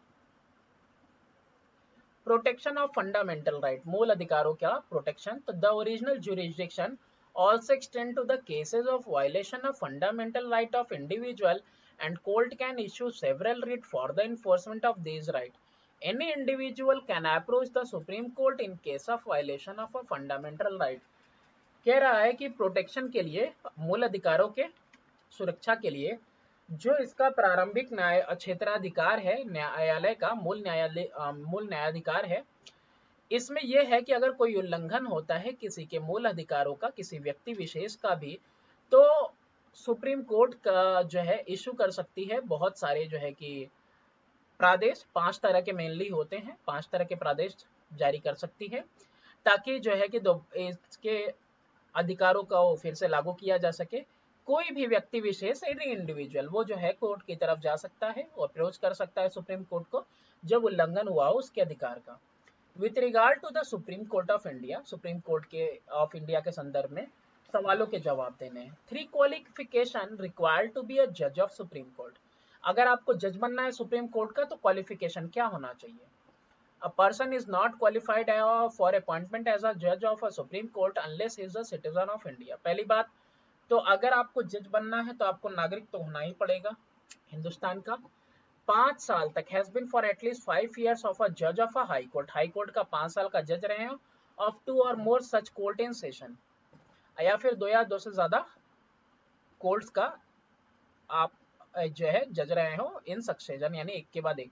Protection of fundamental right, मूल अधिकारों का प्रोटेक्शन, तो the original jurisdiction also extend to the cases of violation of fundamental right of individual and court can issue several writ for the enforcement of these right. Any individual can approach the Supreme Court in case of violation of a fundamental right. कह रहा है कि protection के लिए, मूल अधिकारों के सुरक्षा के लिए जो इसका प्रारंभिक न्याय क्षेत्राधिकार है, न्यायालय का मूल न्यायाधिकार है, इसमें यह है कि अगर कोई उल्लंघन होता है किसी के मूल अधिकारों का, किसी व्यक्ति विशेष का भी, तो सुप्रीम कोर्ट का जो है इशू कर सकती है बहुत सारे जो है कि प्रादेश, 5 तरह के मेनली होते हैं, 5 तरह के प्रादेश जारी कर सकती है, ताकि जो है कि इसके अधिकारों का फिर से लागू किया जा सके। कोई भी व्यक्ति विशेष, एनी इंडिविजुअल, वो जो है कोर्ट की तरफ जा सकता है और अप्रोच कर सकता है सुप्रीम कोर्ट को जब उल्लंघन हुआ हो उसके अधिकार का। With regard to the supreme court of India, supreme court के ऑफ इंडिया के संदर्भ में सवालों के जवाब देने हैं। 3 qualification required to be a जज ऑफ सुप्रीम कोर्ट। अगर आपको जज बनना है सुप्रीम कोर्ट का तो क्वालिफिकेशन क्या होना चाहिए? A person is not qualified for appointment as a judge of a Supreme Court unless he is a citizen of India। पहली बात तो अगर आपको जज बनना है तो आपको नागरिक तो होना ही पड़ेगा हिंदुस्तान का। 5 साल तक, has been for at least 5 years of a जज of a High court, high Court का 5 साल का जज रहे हो, of 2 or more such court in session, या फिर 2 या 2 से ज्यादा कोर्ट्स का आप जो है जज रहे हो इन सक्सेशन, यानी एक के बाद एक,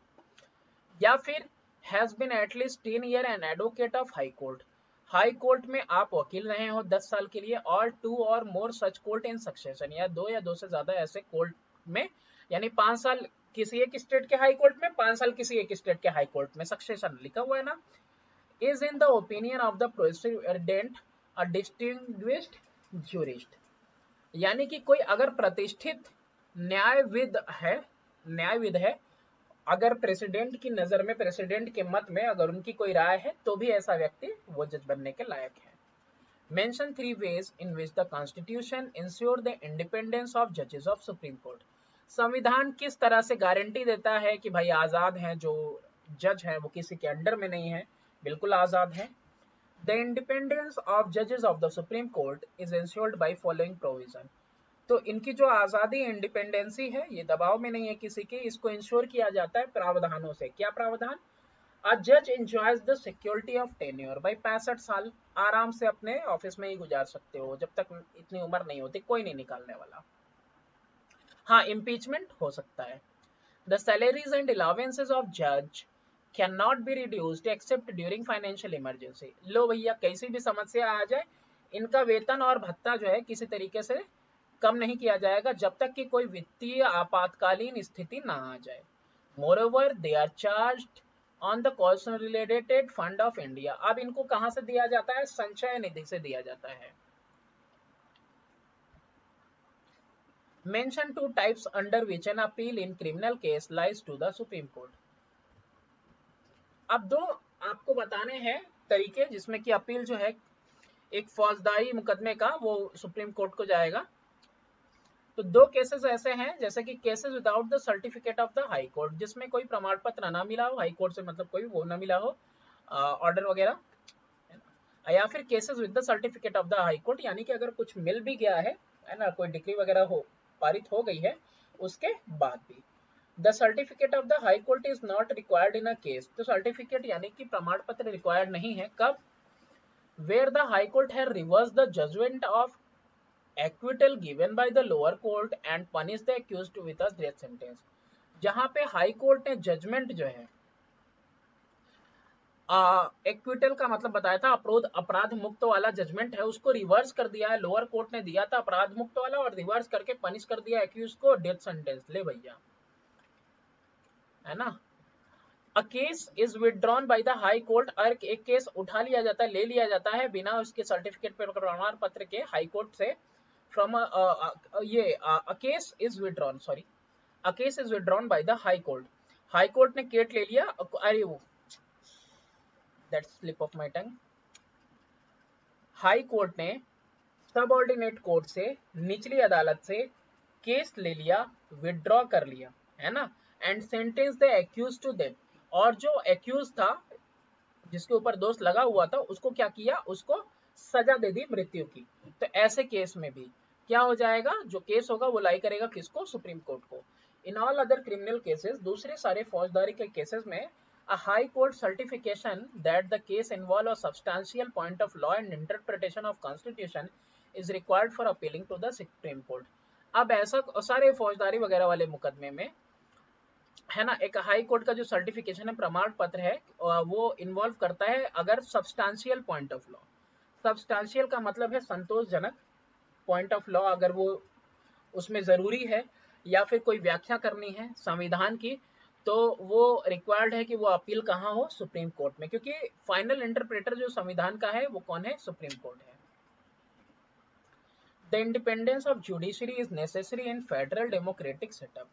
या फिर has been at least 10 year an advocate of high court, high court में आप वकील रहे हो 10 साल के लिए, और 2 और मोर सच कोर्ट इन सक्सेशन, या 2 या 2 से ज्यादा ऐसे कोर्ट में, यानी 5 साल किसी एक स्टेट के हाई कोर्ट में, 5 साल किसी एक स्टेट के हाई कोर्ट में, सक्सेशन लिखा हुआ है ना। Is in the opinion of the president a distinguished jurist, यानी कि कोई अगर प्रतिष्ठित न्यायविद है, अगर प्रेसिडेंट की नजर में, प्रेसिडेंट के मत में अगर उनकी कोई राय है तो भी ऐसा व्यक्ति वो जज बनने के लायक है। Mention 3 ways in which the constitution ensure the independence of judges of supreme court। संविधान किस तरह से गारंटी देता है कि भाई आजाद हैं जो जज हैं, वो किसी के अंडर में नहीं है, बिल्कुल आजाद हैं। The independence of judges of the Supreme Court is ensured by following provision। तो इनकी जो आजादी, इंडिपेंडेंसी है, ये दबाव में नहीं है किसी के, इसको इंश्योर किया जाता है प्रावधानों से। क्या प्रावधान? अ जज enjoys the security of tenure, भाई 65 साल आराम से अपने ऑफिस में ही गुजार सकते हो, जब तक इतनी उम्र नहीं होती कोई नहीं निकालने वाला। हाँ, इम्पीचमेंट हो सकता है। The salaries and allowances of जज can not be reduced except during financial emergency. लो भैया, कैसी भी समस्या आ जाए, इनका वेतन और भत्ता जो है किसी तरीके से कम नहीं किया जाएगा जब तक कि कोई वित्तीय आपातकालीन स्थिति ना आ जाए। Moreover they are charged on the consolidated fund of India. अब इनको कहां से दिया जाता है? संचय निधि से दिया जाता है। Mention 2 types under which an appeal in criminal case lies to the supreme court. अब 2 आपको बताने हैं तरीके जिसमें कि अपील जो है एक फौजदारी मुकदमे का वो सुप्रीम कोर्ट को जाएगा। तो 2 केसेस ऐसे हैं, जैसे कि cases without the certificate of the high court, जिसमें कोई प्रमाण पत्र ना मिला हो, हाई कोर्ट से मतलब कोई वो ना मिला हो, ऑर्डर वगैरह, या फिर cases with the certificate of the high court, यानी कि अगर कुछ मिल भी गया है ना, कोई डिग्री वगैरह हो पारित हो गई है उसके बाद भी। The certificate of the high court is not required in a case. तो सर्टिफिकेट यानी कि प्रमाण पत्र रिक्वायर्ड नहीं है, कब? Where the high court have reverse the judgment of acquittal given by the lower court and punish the accused with a death sentence। जहां पे हाई कोर्ट ने जजमेंट जो है, एक्विटल का मतलब बताया था, अपराध मुक्त वाला जजमेंट है, उसको रिवर्स कर दिया है। लोअर कोर्ट ने दिया था अपराध मुक्त वाला और रिवर्स करके पनिश कर दिया एक्यूज को डेथ सेंटेंस। ले भैया, है ना। A case is withdrawn by the high court, और एक केस उठा लिया जाता है, ले लिया जाता है बिना उसके सर्टिफिकेट पे, प्रमाण पत्र के, हाई कोर्ट से। From a case is withdrawn, sorry, a case is withdrawn by the high court। High court ने केट ले लिया, अरे वो that slip of my tongue. High court ने सबऑर्डिनेट कोर्ट से, निचली अदालत से केस ले लिया, विथड्रॉ कर लिया, है ना, and sentence the accused to death. और जो एक्यूज था, जिसके ऊपर दोष लगा हुआ था, उसको क्या किया? उसको सजा दे दी मृत्यु की। तो ऐसे केस में भी क्या हो जाएगा? जो केस होगा वो लाई करेगा किसको? सुप्रीम कोर्ट को। In all other criminal cases, दूसरे सारे फौजदारी के केसेस में, a high court certification that the case involve a substantial point of law and interpretation of constitution is required for appealing to the supreme court। अब ऐसा सारे फौजदारी वगैरह वाले मुकदमे में है ना, एक हाई कोर्ट का जो सर्टिफिकेशन है, प्रमाण पत्र है, वो इन्वॉल्व करता है अगर substantial point of law, substantial का मतलब है संतोषजनक पॉइंट ऑफ लॉ, अगर वो उसमें जरूरी है या फिर कोई व्याख्या करनी है संविधान की, तो वो रिक्वायर्ड है कि वो अपील कहाँ हो, सुप्रीम कोर्ट में, क्योंकि फाइनल इंटरप्रेटर जो संविधान का है वो कौन है, सुप्रीम कोर्ट है। The independence of judiciary is necessary in federal democratic setup.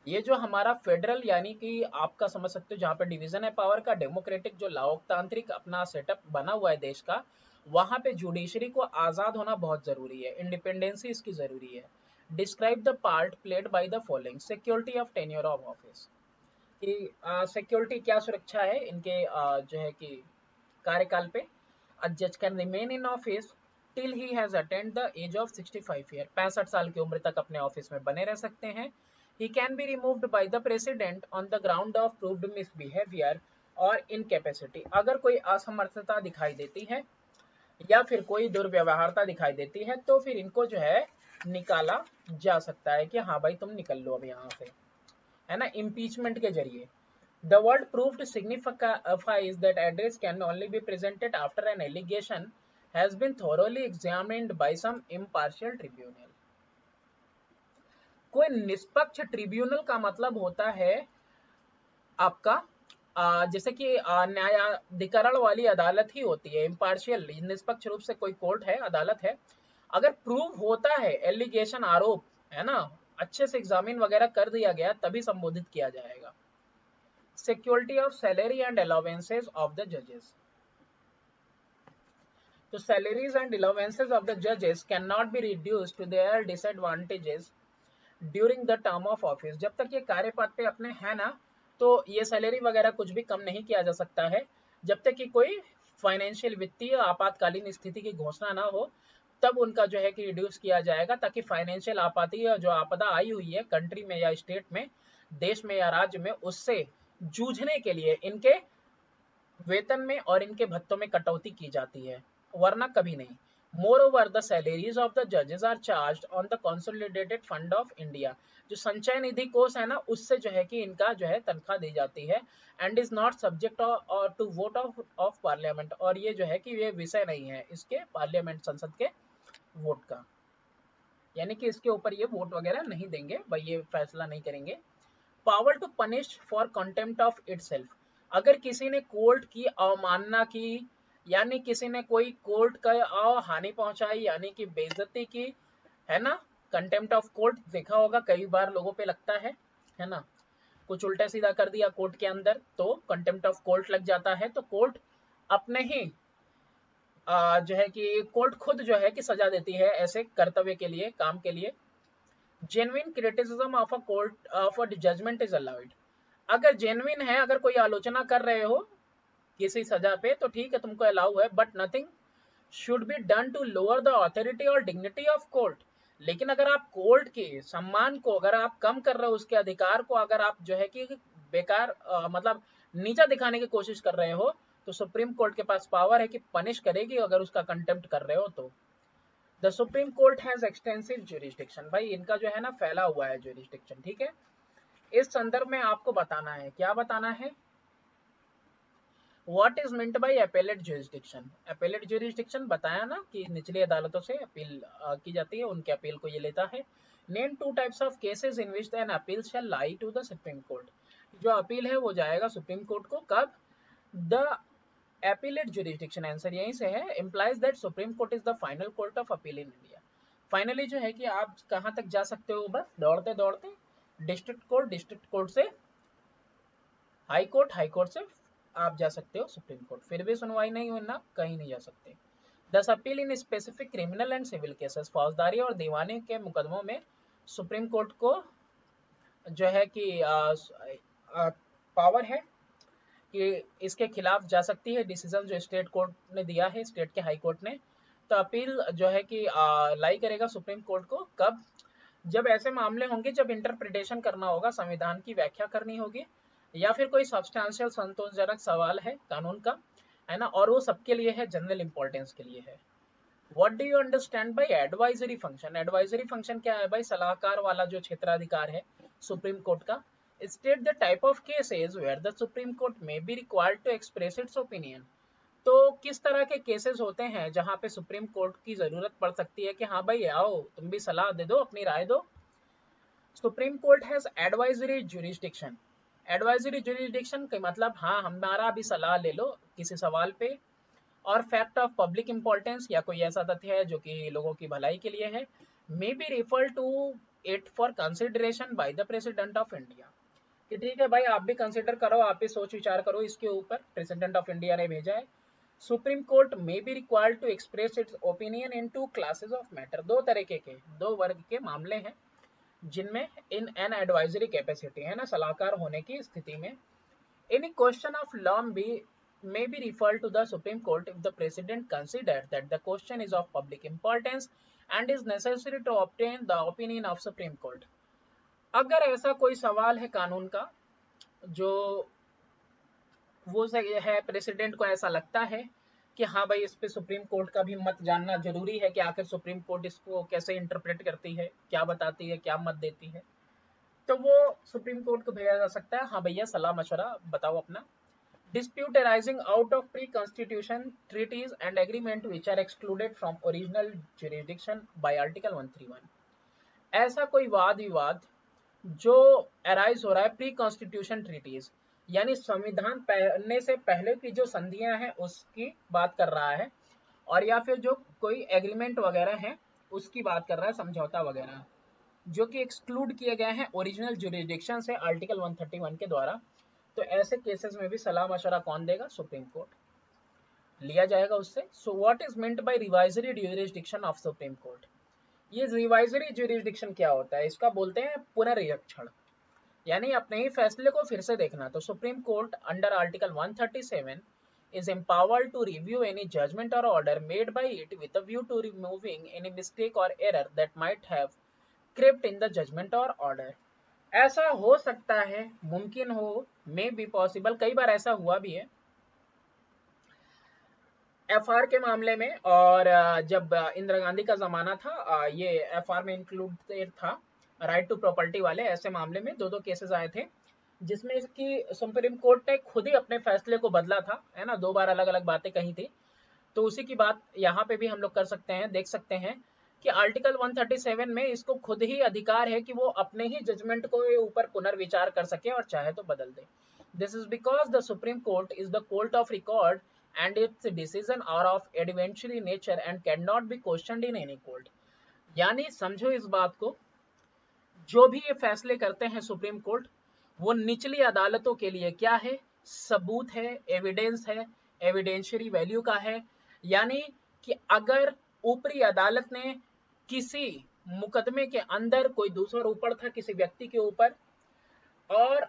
ये जो हमारा फेडरल यानी कि आपका समझ सकते हो जहाँ पे डिवीजन है पावर का, डेमोक्रेटिक जो लोकतांत्रिक अपना सेटअप बना हुआ है देश का, वहां पे जुडिशरी को आजाद होना बहुत जरूरी है, इंडिपेंडेंसी इसकी जरूरी है। Describe the part played by the following, security of tenure of office, कि सिक्योरिटी क्या सुरक्षा है इनके जो है कि कार्यकाल पे। A judge can remain in office till he has attained the age of 65 year, 65 साल की उम्र तक अपने ऑफिस में बने रह सकते हैं। He can be removed by the president on the ground of proved misbehavior और incapacity, अगर कोई असमर्थता दिखाई देती है या फिर कोई दुर्व्यवहारता दिखाई देती है तो फिर इनको जो है निकाला जा सकता है कि हाँ भाई तुम निकल लो अब यहाँ से, है ना, इम्पीचमेंट के जरिए। The word proved signifies that address can only be presented after an allegation has been thoroughly examined by some impartial tribunal. कोई निष्पक्ष ट्रिब्यूनल का मतलब होता है आपका जैसे कि न्यायाधिकरण वाली अदालत ही होती है, इम्पार्शियल निष्पक्ष रूप से कोई कोर्ट है, अदालत है। अगर प्रूव होता है एलिगेशन, आरोप, है ना, अच्छे से एग्जामिन वगैरह कर दिया गया तभी संबोधित किया जाएगा। Security of salary and allowances of the judges. So salaries and allowances of the judges cannot be reduced to their disadvantages during the term of office. जब तक ये कार्यपद पे अपने है ना, तो ये सैलरी वगैरह कुछ भी कम नहीं किया जा सकता है जब तक कि कोई फाइनेंशियल वित्तीय आपातकालीन स्थिति की घोषणा ना हो, तब उनका जो है कि रिड्यूस किया जाएगा, ताकि फाइनेंशियल आपाती जो आपदा आई हुई है कंट्री में या स्टेट में, देश में या राज्य में, उससे जूझने के लिए इनके वेतन में और इनके भत्तों में कटौती की जाती है, वरना कभी नहीं। Moreover the salaries of the जजेस are charged on the consolidated fund of India, जो संचय निधि कोष है ना, उससे जो है कि इनका जो है तनख्वाह दी जाती है। And is not subject to vote of parliament, और ये जो है कि ये विषय नहीं है इसके पार्लियामेंट, संसद के वोट का, यानी कि इसके ऊपर ये वोट वगैरह नहीं देंगे भाई, ये फैसला नहीं करेंगे। Power to punish for contempt of itself, अगर किसी ने कोर्ट की अवमानना की, यानी किसी ने कोई कोर्ट का हानि पहुंचाई, यानी कि बेइज्जती की, है ना, कंटेम्प्ट ऑफ कोर्ट देखा होगा कई बार लोगों पे लगता है ना, कुछ उल्टा सीधा कर दिया कोर्ट के अंदर तो कंटेम्प्ट ऑफ कोर्ट लग जाता है, तो कोर्ट अपने ही जो है कि कोर्ट खुद जो है कि सजा देती है ऐसे कर्तव्य के लिए, काम के लिए। Genuine criticism of a court of a judgment is allowed, अगर जेन्युइन है, अगर कोई आलोचना कर रहे हो किसी सजा पे तो ठीक है, तुमको अलाउ है, but nothing should be done to lower the authority और डिग्निटी ऑफ कोर्ट। लेकिन अगर आप कोर्ट के सम्मान को अगर आप कम कर रहे हो, उसके अधिकार को अगर आप जो है कि बेकार मतलब नीचा दिखाने की कोशिश कर रहे हो, तो सुप्रीम कोर्ट के पास पावर है कि पनिश करेगी अगर उसका कंटेम्प्ट कर रहे हो तो। The supreme court has extensive jurisdiction, भाई इनका जो है ना फैला हुआ है ज्यूरिसडिक्शन, ठीक है। इस संदर्भ में आपको बताना है, क्या बताना है, what is meant bye appellate jurisdiction. Appellate jurisdiction बताया ना कि निचली अदालतों से अपील की जाती है, उनके अपील को ये लेता है। Name two types of cases in which an appeal shall lie to the supreme court, जो अपील है वो जाएगा सुप्रीम कोर्ट को, कब, द एपीलेट ज्यूरिसडिक्शन, आंसर यहीं से है, implies that supreme court is the final court of appeal in India. Finally जो है कि आप कहां तक जा सकते हो, बस दौड़ते दौड़ते डिस्ट्रिक्ट कोर्ट, डिस्ट्रिक्ट कोर्ट से हाई कोर्ट, हाई कोर्ट से आप जा सकते हो सुप्रीम कोर्ट, फिर भी सुनवाई नहीं हुई ना, कहीं नहीं जा सकते। दस appeal in specific criminal and civil cases, फौजदारी और दीवानी के मुकदमों में सुप्रीम कोर्ट को जो है कि पावर है कि इसके खिलाफ जा सकती है, डिसीजन जो स्टेट कोर्ट ने दिया है, स्टेट के हाई कोर्ट ने, तो अपील जो है कि लाई करेगा सुप्रीम कोर्ट को, कब, जब ऐसे मामले होंगे जब इंटरप्रिटेशन करना होगा, संविधान की व्याख्या करनी होगी, या फिर कोई सब्सटैंशियल संतोषजनक सवाल है कानून का, है ना, और वो सबके लिए है, जनरल इंपॉर्टेंस के लिए है। What do you understand by advisory function? Advisory function क्या है भाई? सलाहकार वाला जो क्षेत्राधिकार है सुप्रीम कोर्ट का। State the type of cases where the supreme court may be required to express its opinion. तो किस तरह के केसेस होते हैं जहां पे सुप्रीम कोर्ट की जरूरत पड़ सकती है कि हाँ भाई आओ तुम भी सलाह दे दो, अपनी राय दो। Supreme court has advisory jurisdiction. Advisory jurisdiction का मतलब हाँ हमारा भी सलाह ले लो किसी सवाल पे, और फैक्ट ऑफ पब्लिक इंपॉर्टेंस या कोई ऐसा तथ्य है जो कि लोगों की भलाई के लिए है, may be refer to it for consideration by the president of India. कि ठीक है भाई आप भी कंसिडर करो, आप भी सोच विचार करो इसके ऊपर, प्रेसिडेंट ऑफ इंडिया ने भेजा है। Supreme court may be required to express its opinion in two classes of matter. दो तरीके के, दो वर्ग के मामले हैं जिनमें इन एन एडवाइजरी कैपेसिटी है ना, सलाहकार होने की स्थिति में। Any question of law may be referred to the Supreme Court if the President considers that the question is of public importance and is necessary to obtain the opinion of Supreme Court। अगर ऐसा कोई सवाल है कानून का जो वो है, प्रेसिडेंट को ऐसा लगता है कि हाँ भाई इस पे सुप्रीम कोर्ट का भी मत जानना जरूरी है कि आखिर सुप्रीम कोर्ट इसको कैसे इंटरप्रेट करती है, क्या बताती है, क्या मत देती है, तो वो सुप्रीम कोर्ट को भेजा जा सकता है। हाँ भैया सलाह मशवरा बताओ अपना। Dispute arising out of pre-constitution treaties and agreement which are excluded from original jurisdiction by Article 131। ऐसा कोई वाद विवाद जो अराइज हो रहा है प्री कॉन्स्टिट्यूशन ट्रीटीज, यानी संविधान बनने से पहले की जो संधियां हैं उसकी बात कर रहा है, और या फिर जो कोई एग्रीमेंट वगैरह है उसकी बात कर रहा है, समझौता वगैरह, जो कि एक्सक्लूड किए गए हैं ओरिजिनल जुरिस्डिक्शन से आर्टिकल 131 के द्वारा। तो ऐसे केसेस में भी सलाह मशवरा कौन देगा? सुप्रीम कोर्ट लिया जाएगा उससे। So what is meant by revisory jurisdiction of supreme court? ये रिवाइजरी ज्यूरिसडिक्शन क्या होता है? इसका बोलते हैं पुनरीक्षण, यानी अपने ही फैसले को फिर से देखना। तो supreme court under article 137 is empowered to review any judgment or order made by it with a view to removing any mistake or error that might have crept in the judgment or order। ऐसा हो सकता है, मुमकिन हो, may be possible, कई बार ऐसा हुआ भी है एफआर के मामले में। और जब इंदिरा गांधी का जमाना था ये एफआर में इंक्लूडेड था, राइट टू प्रॉपर्टी वाले, ऐसे मामले में दो केसेस आए थे जिसमें कि सुप्रीम कोर्ट ने खुद ही अपने फैसले को बदला था, है ना, दो बार अलग अलग बातें कही थी। तो उसी की बात यहाँ पे भी हम लोग कर सकते हैं, देख सकते हैं कि आर्टिकल 137 में इसको खुद ही अधिकार है कि वो अपने ही जजमेंट को ऊपर पुनर्विचार कर सके और चाहे तो बदल दे। This is because the supreme court is the court of record and its decision are of evidentiary nature and cannot be questioned in any court। यानी समझो इस बात को, जो भी ये फैसले करते हैं सुप्रीम कोर्ट, वो निचली अदालतों के लिए क्या है? सबूत है, एविडेंस है, एविडेंशियरी वैल्यू का है। यानी कि अगर ऊपरी अदालत ने किसी मुकदमे के अंदर कोई दूसरा ऊपर था किसी व्यक्ति के ऊपर, और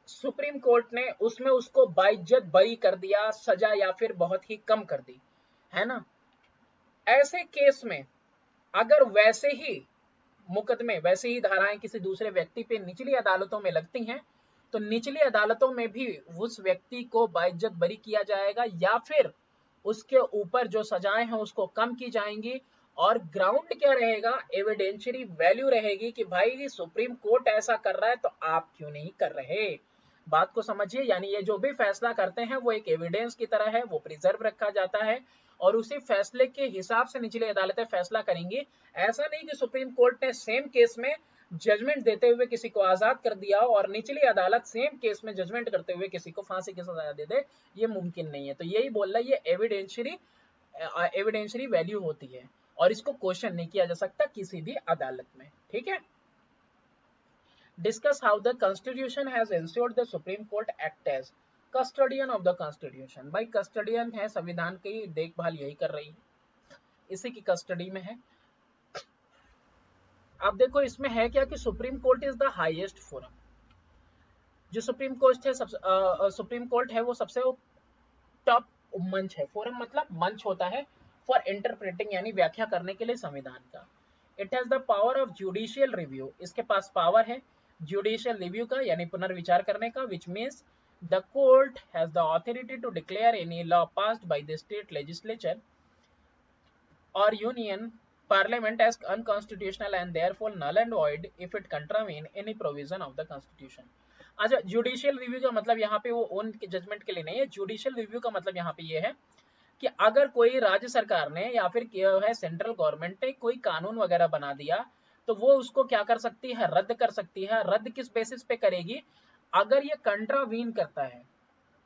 सुप्रीम कोर्ट ने उसमें उसको बाइज्जत बरी कर दिया, सजा या फिर बहुत ही कम कर दी, है ना, ऐसे केस में अगर वैसे ही मुकदमे, वैसे ही धाराएं किसी दूसरे व्यक्ति पे निचली अदालतों में लगती हैं, तो निचली अदालतों में भी उस व्यक्ति को बाइज्जत बरी किया जाएगा या फिर उसके ऊपर जो सजाएं हैं उसको कम की जाएंगी। और ग्राउंड क्या रहेगा? एविडेंशियरी वैल्यू रहेगी कि भाई सुप्रीम कोर्ट ऐसा कर रहा है तो आप क्यों नहीं कर रहे। बात को समझिए, यानी ये जो भी फैसला करते हैं वो एक एविडेंस की तरह है, वो प्रिजर्व रखा जाता है और उसी फैसले के हिसाब से निचली अदालतें फैसला करेंगी। ऐसा नहीं कि सुप्रीम कोर्ट ने सेम केस में जजमेंट देते हुए किसी को आजाद कर दिया और निचली अदालत सेम केस में जजमेंट करते हुए किसी को फांसी की सजा दे दे, ये मुमकिन नहीं है। तो यही बोल रहा है, ये एविडेंशियरी वैल्यू होती है और इसको क्वेश्चन नहीं किया जा सकता किसी भी अदालत में। ठीक है। Discuss how the Constitution has ensured the Supreme Court act as custodian of the Constitution। भाई कस्टडियन है, संविधान की देखभाल यही कर रही है, इसी की कस्टडी में है। अब देखो इसमें है क्या कि supreme court is the highest forum. जो सुप्रीम कोर्ट है सुप्रीम कोर्ट है वो सबसे टॉप मंच है। फोरम मतलब मंच होता है फॉर इंटरप्रेटिंग, यानी व्याख्या करने के लिए संविधान का। It has the power of judicial review, इसके पास पावर है जुडिशियल रिव्यू का, यानी पुनर्विचार करने का। Which means the court has the authority to declare any law passed by the state legislature or union parliament as unconstitutional and therefore null and void if it contravene any provision of the constitution. अच्छा, judicial review का मतलब यहाँ पे वो own judgement के लिए नहीं है। जुडिशियल रिव्यू का मतलब यहाँ पे ये है कि अगर कोई राज्य सरकार ने या फिर है सेंट्रल गवर्नमेंट ने कोई कानून वगैरह बना दिया तो वो उसको क्या कर सकती है, रद्द कर सकती है। रद्द किस बेसिस पे करेगी? अगर ये कंट्रावीन करता है।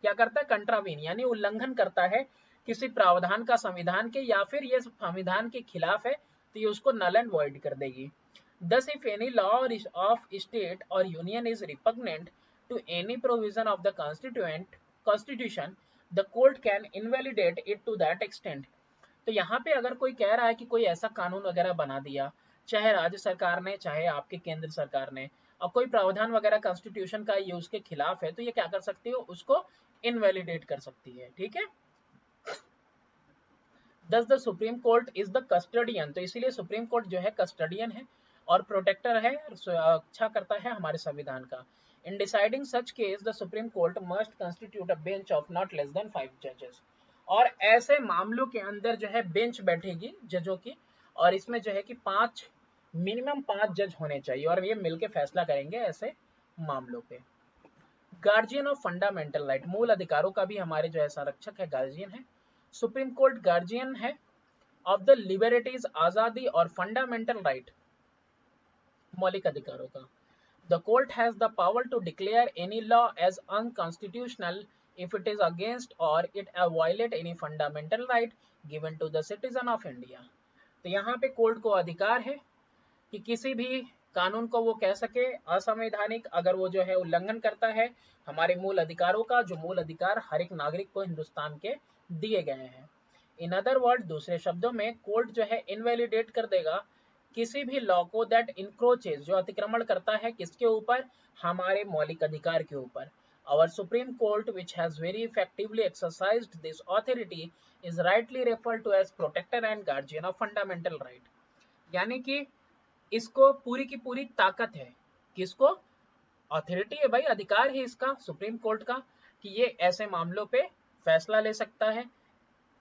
क्या करता है? कंट्रावीन, यानी उल्लंघन करता है किसी प्रावधान का संविधान के, या फिर ये संविधान के खिलाफ है तो ये उसको नल एंड वॉइड कर देगी। Thus, if any law of state or union is repugnant to any provision of the constitution, the court can invalidate it to that extent. तो यहाँ पे अगर कोई कह रहा है कि कोई ऐसा कानून वगैरह बना दिया, चाहे राज्य सरकार ने चाहे आपके केंद्र सरकार ने, और कोई प्रावधान वगैरह कॉन्स्टिट्यूशन का ये उसके खिलाफ है, तो ये क्या कर सकती है? उसको इनवैलिडेट कर सकती है। ठीक है। Thus the supreme court is the custodian, तो इसीलिए सुप्रीम कोर्ट जो है कस्टडियन है और प्रोटेक्टर है, रक्षा करता है हमारे संविधान का। In deciding such case the supreme court must constitute a bench of not less than 5 जजेस, और ऐसे मामलों के अंदर जो है बेंच बैठेगी जजों की, और इसमें जो है कि मिनिमम 5 जज होने चाहिए, और ये मिलके फैसला करेंगे ऐसे मामलों पे। गार्जियन ऑफ फंडामेंटल राइट, मूल अधिकारों का भी हमारे जो है संरक्षक है, गार्जियन है। सुप्रीम कोर्ट गार्जियन है ऑफ द लिबर्टीज, आजादी और फंडामेंटल राइट, मौलिक अधिकारों का। The court has the power to declare any law as unconstitutional if it is against or it violate any fundamental right given to the citizen of India। तो यहाँ पे court को अधिकार है कि किसी भी कानून को वो कह सके असंवैधानिक, अगर वो जो है उल्लंघन करता है हमारे मूल अधिकारों का, जो मूल अधिकार हर एक नागरिक को हिंदुस्तान के दिए गए हैं। इन अदर वर्ड, दूसरे शब्दों में, कोर्ट जो है इनवैलिडेट कर देगा किसी भी लॉ को दैट इंक्रोचेज, जो अतिक्रमण करता है किसके ऊपर? हमारे मौलिक अधिकार के ऊपर। Our Supreme Court, which has very effectively exercised this authority, is rightly referred to as protector and guardian of fundamental right। यानी कि इसको पूरी की पूरी ताकत है, किसको? अथॉरिटी है भाई, अधिकार है इसका सुप्रीम कोर्ट का कि ये ऐसे मामलों पे फैसला ले सकता है,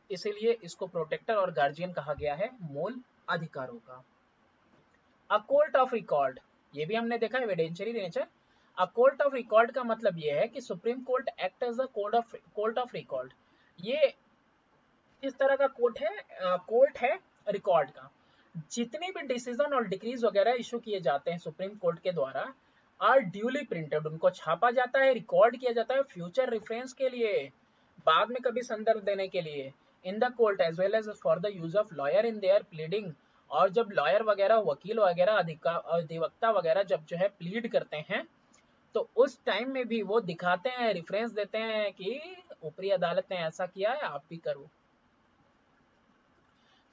इसीलिए इसको प्रोटेक्टर और गार्जियन कहा गया है मूल अधिकारों का। अ कोर्ट ऑफ रिकॉर्ड, ये भी हमने देखा evidentiary nature. A court of record का मतलब ये है कि supreme court act as the court of record. ये इस तरह का कोर्ट है रिकॉर्ड का। जितने भी डिसीजन और डिक्रीज वगैरह इशू किए जाते हैं सुप्रीम कोर्ट के द्वारा आर ड्यूली प्रिंटेड, उनको छापा जाता है, रिकॉर्ड किया जाता है फ्यूचर रेफरेंस के लिए, बाद में कभी संदर्भ देने के लिए, in the court as well as for the use of lawyer in their pleading. और जब लॉयर वगैरह, वकील वगैरह, अधिवक्ता वगैरह जब जो है प्लीड करते हैं तो उस टाइम में भी वो दिखाते हैं, रेफरेंस देते हैं कि ऊपरी अदालत ने ऐसा किया है, आप भी करो।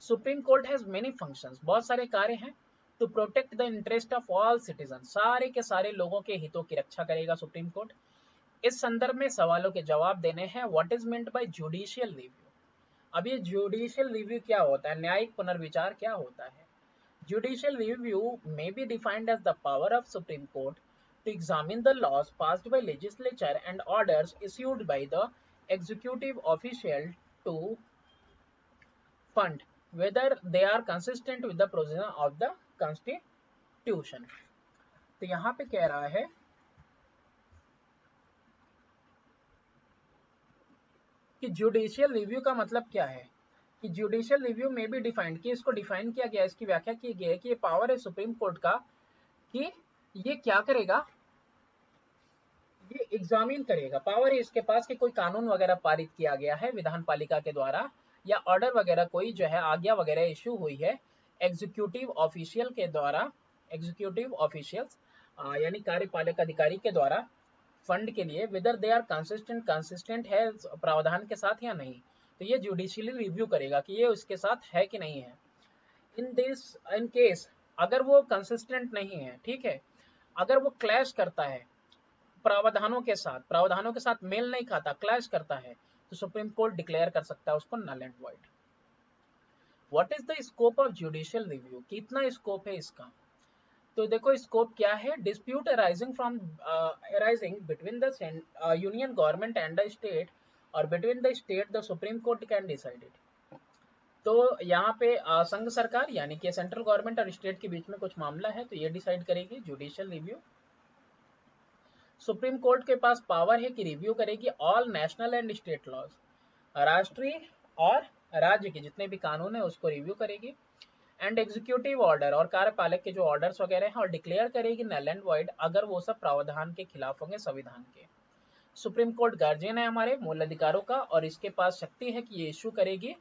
Supreme court has many functions, बहुत सारे कार्य हैं। To protect the interest of all citizen, सारे के सारे लोगों के हितों की रक्षा करेगा सुप्रीम कोर्ट। इस संदर्भ में सवालों के जवाब देने हैं। What is meant bye judicial review? अब ये जुडिशियल रिव्यू क्या होता है, न्यायिक पुनर्विचार क्या होता है? Judicial review may be defined as the power of Supreme Court to examine the laws passed by legislature and orders issued by the executive official to fund whether they are consistent with the provision of the constitution। तो यहाँ पे कह रहा है कि judicial review का मतलब क्या है, कि जुडिशियल रिव्यू में भी डिफाइंड, कि इसको डिफाइन किया गया, इसकी व्याख्या की गई है कि ये पावर है सुप्रीम कोर्ट का कि ये क्या करेगा, ये एग्जामिन करेगा। पावर है इसके पास कि कोई कानून वगैरह पारित किया गया है विधान पालिका के द्वारा, या ऑर्डर वगैरह कोई जो है आज्ञा वगैरह इशू हुई है एग्जीक्यूटिव ऑफिशियल के द्वारा, एग्जीक्यूटिव ऑफिशियल्स यानी कार्यपालक अधिकारी के द्वारा फंड के लिए, वेदर दे आर कंसिस्टेंट है प्रावधान के साथ या नहीं। तो ये जुडिशियली रिव्यू करेगा कि ये उसके साथ है कि नहीं है। इन केस अगर वो कंसिस्टेंट नहीं है, ठीक है, अगर वो क्लैश करता है प्रावधानों के साथ मेल नहीं खाता, क्लैश करता है, तो सुप्रीम कोर्ट डिक्लेयर कर सकता है उसको null and void. What is the scope of judicial review? कितना स्कोप है इसका? तो देखो स्कोप क्या है, dispute arising between the union government and the state और between the state the supreme court can decide it. तो यहाँ पे संघ सरकार यानी कि सेंट्रल गवर्नमेंट और स्टेट के बीच में कुछ मामला है तो ये डिसाइड करेगी जुडिशियल रिव्यू। सुप्रीम कोर्ट के पास पावर है कि रिव्यू करेगी all national and state laws, राष्ट्रीय और राज्य के जितने भी कानून है उसको रिव्यू करेगी। एंड एग्जीक्यूटिव ऑर्डर और कार्यपालक के जो ऑर्डर्स वगैरह हैं और डिक्लेयर करेगी नल एंड वॉइड अगर वो सब प्रावधान के खिलाफ होंगे संविधान के। सुप्रीम कोर्ट गार्जियन है हमारे मूल अधिकारों का और इसके पास शक्ति है कि ये इश्यू करेगी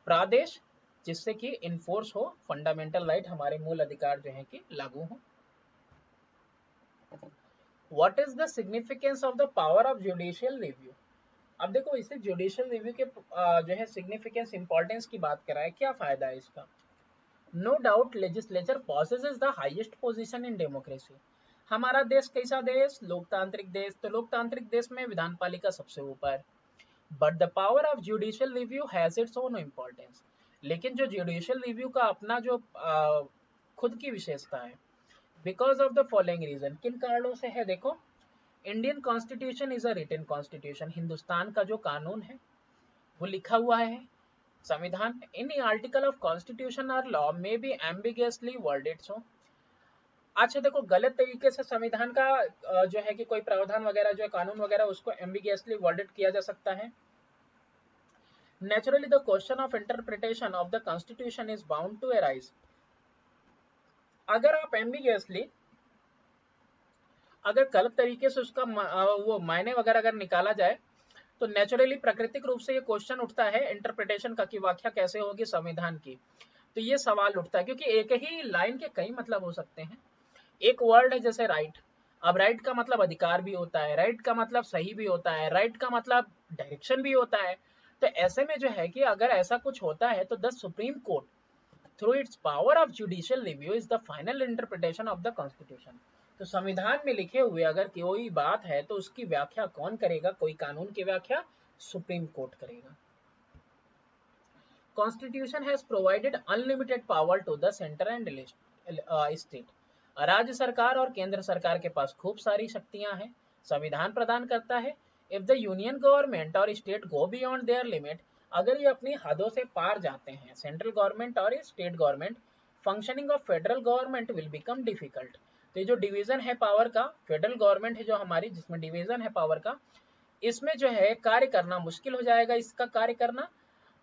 प्रादेश जिससे कि इन्फोर्स हो फंडामेंटल राइट हमारे मूल अधिकार जो है कि लागू हो। What is the significance of the power of judicial review. अब देखो इसे जुडिशियल रिव्यू के जो है सिग्निफिकेंस इंपॉर्टेंस की बात कर रहा है, क्या फायदा है इसका। No doubt legislature possesses the highest position in democracy. हमारा देश कैसा देश, लोकतांत्रिक देश, तो लोकतांत्रिक देश में विधान पालिका सबसे ऊपर। But the power of judicial review has its own importance. लेकिन जो जुडिशियल रिव्यू का अपना जो खुद की विशेषता है, because of the following reason, किन कारणों से है देखो। Indian constitution is a written constitution, Hindustan का जो कानून है वो लिखा हुआ है संविधान। एनी आर्टिकल ऑफ कॉन्स्टिट्यूशन और law may be ambiguously worded. So अच्छा देखो गलत तरीके से संविधान का जो है कि कोई प्रावधान वगैरह जो है कानून वगैरह उसको एम्बिगुअसली वर्डेड किया जा सकता है। Naturally the question of interpretation of the constitution is bound to arise. अगर आप एम्बिगुअसली अगर गलत तरीके से उसका वो मायने वगैरह अगर निकाला जाए तो नेचुरली प्राकृतिक रूप से ये क्वेश्चन उठता है इंटरप्रिटेशन का कि व्याख्या कैसे होगी संविधान की। तो ये सवाल उठता है क्योंकि एक ही लाइन के कई मतलब हो सकते हैं। एक वर्ड है जैसे राइट, अब राइट का मतलब अधिकार भी होता है, राइट का मतलब सही भी होता है, राइट का मतलब डायरेक्शन भी होता है। तो ऐसे में जो है कि अगर ऐसा कुछ होता है तो the supreme court through it's power of judicial review is the final interpretation of the constitution. तो संविधान में लिखे हुए अगर कोई बात है तो उसकी व्याख्या कौन करेगा, कोई कानून की व्याख्या सुप्रीम कोर्ट करेगा। Constitution has provided unlimited power to the centre and state. राज्य सरकार और केंद्र सरकार के पास खूब सारी शक्तियां हैं, संविधान प्रदान करता है। इफ द यूनियन गवर्नमेंट और state go beyond their limit, अगर ये अपनी हदों से पार जाते हैं सेंट्रल गवर्नमेंट और state government, functioning of federal government will become difficult. तो ये जो डिवीजन है पावर का, फेडरल गवर्नमेंट है जो हमारी जिसमें डिवीजन है पावर का, इसमें जो है कार्य करना मुश्किल हो जाएगा। इसका कार्य करना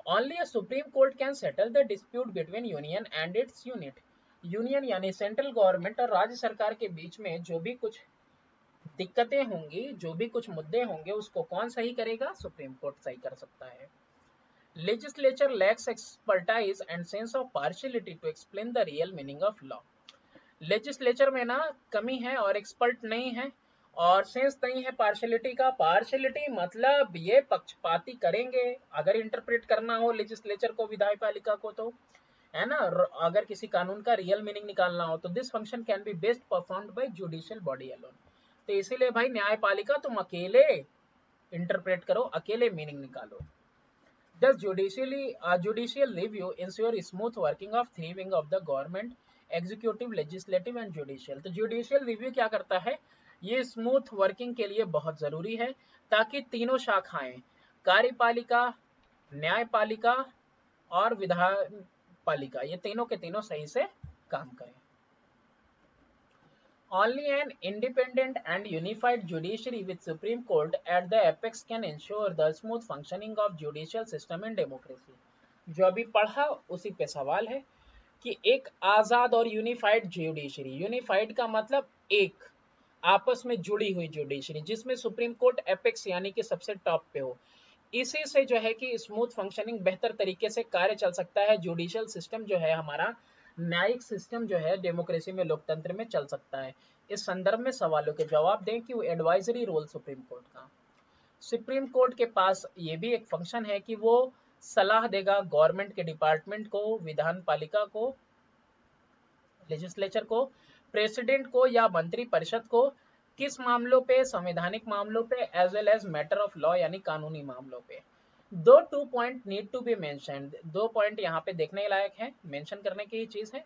only a supreme court can settle the dispute between union and its unit. Union यानी सेंट्रल गवर्नमेंट और राज्य सरकार के बीच में जो भी कुछ दिक्कतें होंगी, जो भी कुछ मुद्दे होंगे, उसको कौन सही करेगा, सुप्रीम कोर्ट सही कर सकता है। Legislature lacks expertise and sense of partiality to explain the real meaning of law. Legislature में ना कमी है और एक्सपर्ट नहीं है और सेंस नहीं है पार्शियलिटी का। पार्शियलिटी मतलब ये पक्षपाती करेंगे अगर इंटरप्रेट करना हो लेजिस्लेचर को, विधायपालिका को, तो है ना। अगर किसी कानून का रियल मीनिंग निकालना हो तो this function can be best performed by judicial body alone. तो इसीलिए भाई न्यायपालिका तुम अकेले इंटरप्रेट करो, अकेले मीनिंग निकालो। Thus, judicial review ensure smooth working of three wing of the government, executive, legislative and judicial। तो judicial review क्या करता है, ये स्मूथ वर्किंग के लिए बहुत जरूरी है ताकि तीनों शाखाएं कार्यपालिका, न्यायपालिका और विधान पालिका, ये तीनों के तीनों सही से काम करें। Only an independent and unified judiciary with Supreme Court at the apex can ensure the smooth functioning of judicial system in democracy। जो अभी पढ़ा उसी पे सवाल है कि एक आजाद और यूनिफाइड जुडिशरी, यूनिफाइड का मतलब एक, आपस में जुड़ी हुई जुडिशरी जिसमें सुप्रीम कोर्ट एपेक्स यानी कि सबसे टॉप पे हो, इसी से जो है कि स्मूथ फंक्शनिंग बेहतर तरीके से कार्य चल सकता है। जुडिशियल सिस्टम जो है हमारा, न्यायिक सिस्टम जो है डेमोक्रेसी में, लोकतंत्र में चल सकता है। इस संदर्भ में सवालों के जवाब दें कि वो एडवाइजरी रोल सुप्रीम कोर्ट का। सुप्रीम कोर्ट के पास ये भी एक फंक्शन है कि वो सलाह देगा गवर्नमेंट के डिपार्टमेंट को, विधान पालिका को, लेजिस्लेचर को, प्रेसिडेंट को या मंत्री परिषद को, किस मामलों पे, संवैधानिक मामलों पे as well as matter of law यानी कानूनी मामलों पे। दो 2 point need to be mentioned, 2 point यहाँ पे देखने लायक है, मेंशन करने की ही चीज है।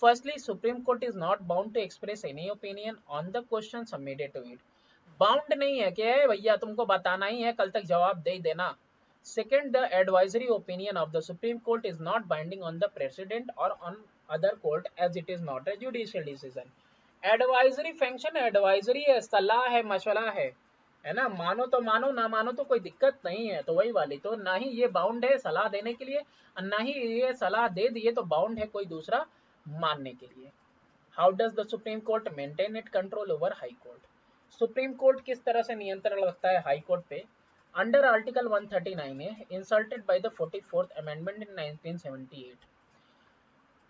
Firstly, supreme court is not bound to express any opinion on the question submitted to it. Bound नहीं है कि भैया तुमको बताना ही है, कल तक जवाब दे ही देना, Second, the advisory opinion of the Supreme Court is not binding on the President or on other court as it is not a judicial decision. Advisory function advisory है, सलाह है, मशवरा है ना, मानो तो मानो, ना मानो तो कोई दिक्कत नहीं है, तो वही वाली, तो ना ही ये बाउंड है सलाह देने के लिए और ना ही ये सलाह दे दिए तो बाउंड है कोई दूसरा मानने के लिए। How does the supreme court maintain it control over high court? Supreme court किस तरह से नियंत्रण रखता है हाई कोर्ट पे? Under article 139A inserted by the 44th amendment in 1978।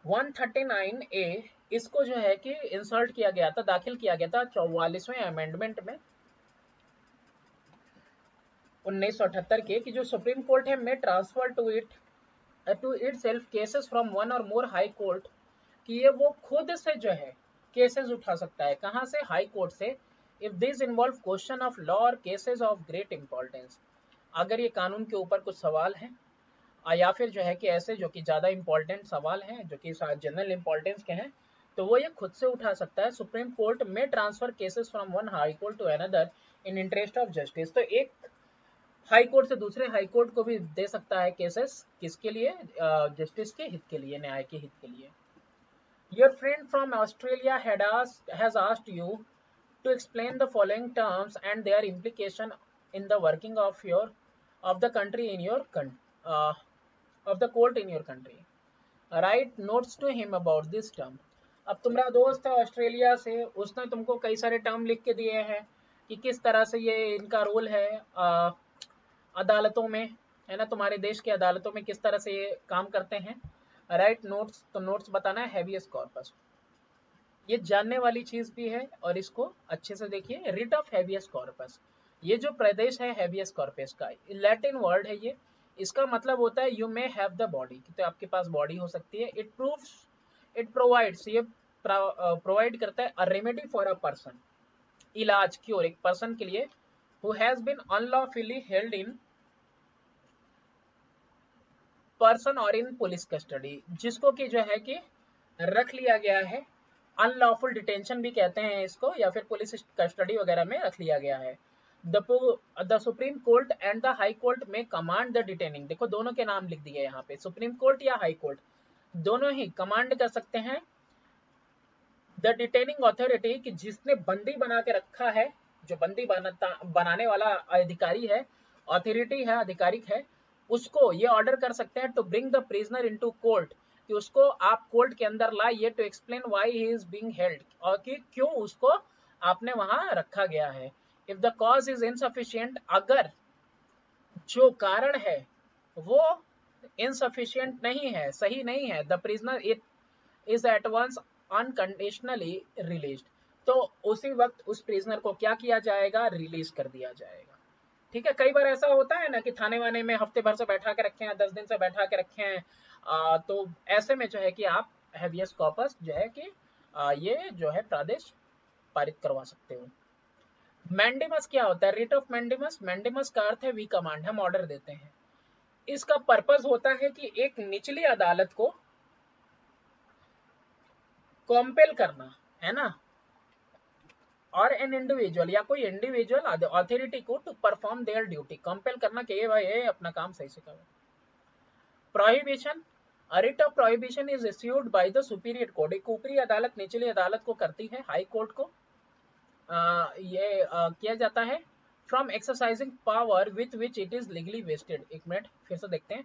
139A इसको जो है कि इंसर्ट किया गया था, दाखिल किया गया था 44वें अमेंडमेंट में 1978 के, कि जो सुप्रीम कोर्ट है may transfer to itself cases from one or more high court, कि ये वो खुद से जो है केसेस उठा सकता है, कहां से? हाई कोर्ट से। If this involve question of law और केसेस ऑफ ग्रेट इंपॉर्टेंस, अगर ये कानून के ऊपर कुछ सवाल है या फिर जो है कि ऐसे जो कि ज्यादा इंपॉर्टेंट सवाल हैं जो कि जनरल इंपॉर्टेंस के हैं, तो वो ये खुद से उठा सकता है। Supreme court may transfer cases from one high court to another in interest of justice, तो एक हाई कोर्ट से दूसरे हाई कोर्ट को भी दे सकता है केसेस, किसके लिए? जस्टिस के हित के लिए, न्याय के हित के लिए। Your friend from Australia has asked you to explain the following terms and their implication in the working of the country in your uh, of the court in your country. Write notes to him about this term. अब तुम्हारा दोस्त है Australia से, उसने तुमको कई सारे term लिख के दिए हैं कि किस तरह से ये इनका रोल है अदालतों में, है ना, तुम्हारे देश की अदालतों में किस तरह से ये काम करते हैं। राइट नोट्स, तो नोट्स बताना है हैबियस कॉर्पस, ये जानने वाली चीज भी है और इसको अच्छे से देखिए। रिट ऑफ हैबियस कॉर्पस, ये जो प्रदेश है हैबियस कॉर्पस का, लैटिन वर्ड है ये, इसका मतलब होता है you may have the body, तो आपके पास बॉडी हो सकती है। इट प्रूव्स, इट प्रोवाइड्स, ये प्रोवाइड करता है a remedy for a person, इलाज, क्योर, एक पर्सन के लिए who has been unlawfully held in person or in police custody, जिसको कि जो है कि रख लिया गया है, अनलॉफुल डिटेंशन भी कहते हैं इसको, या फिर पुलिस कस्टडी वगैरह में रख लिया गया है। The supreme court and the high court में कमांड द डिटेनिंग, देखो दोनों के नाम लिख दिए यहाँ पे, सुप्रीम कोर्ट या हाई कोर्ट, दोनों ही कमांड कर सकते हैं द डिटेनिंग अथॉरिटी, कि जिसने बंदी बना के रखा है, जो बंदी बनाने वाला अधिकारी है, अथॉरिटी है, आधिकारिक है, उसको ये ऑर्डर कर सकते हैं to bring the prisoner into court, कि उसको आप कोर्ट के अंदर लाइए, to explain why he is being held, और कि क्यों उसको आपने वहां रखा गया है। If the cause is insufficient, अगर जो कारण है वो इनसफिशिएंट नहीं है, सही नहीं है, the prisoner it is at once unconditionally released, तो उसी वक्त उस प्रिजनर को क्या किया जाएगा? रिलीज कर दिया जाएगा। ठीक है, कई बार ऐसा होता है ना कि थाने वाने में हफ्ते भर से बैठा के रखे हैं, 10 दिन से बैठा के रखे हैं, तो ऐसे में जो है कि आप हैबियस कॉर्पस जो है कि ये जो है प्रादेश पारित करवा सकते हो। मैंडेमस क्या होता है? रिट ऑफ मैंडेमस, मैंडेमस का अर्थ है वी कमांड, हम ऑर्डर देते हैं। इसका पर्पस होता है कि एक निचली अदालत को कॉम्पेल करना, है ना, और एन इंडिविजुअल या कोई इंडिविजुअल अथॉरिटी को to perform their duty, compel करना कि ये भाई ये अपना काम सही से करो। Prohibition, writ of prohibition is issued by the superior court, एक ऊपरी अदालत निचली अदालत को करती है, हाई कोर्ट को ये किया जाता है। From exercising power with which it is legally vested, एक मिनट फिर से देखते हैं।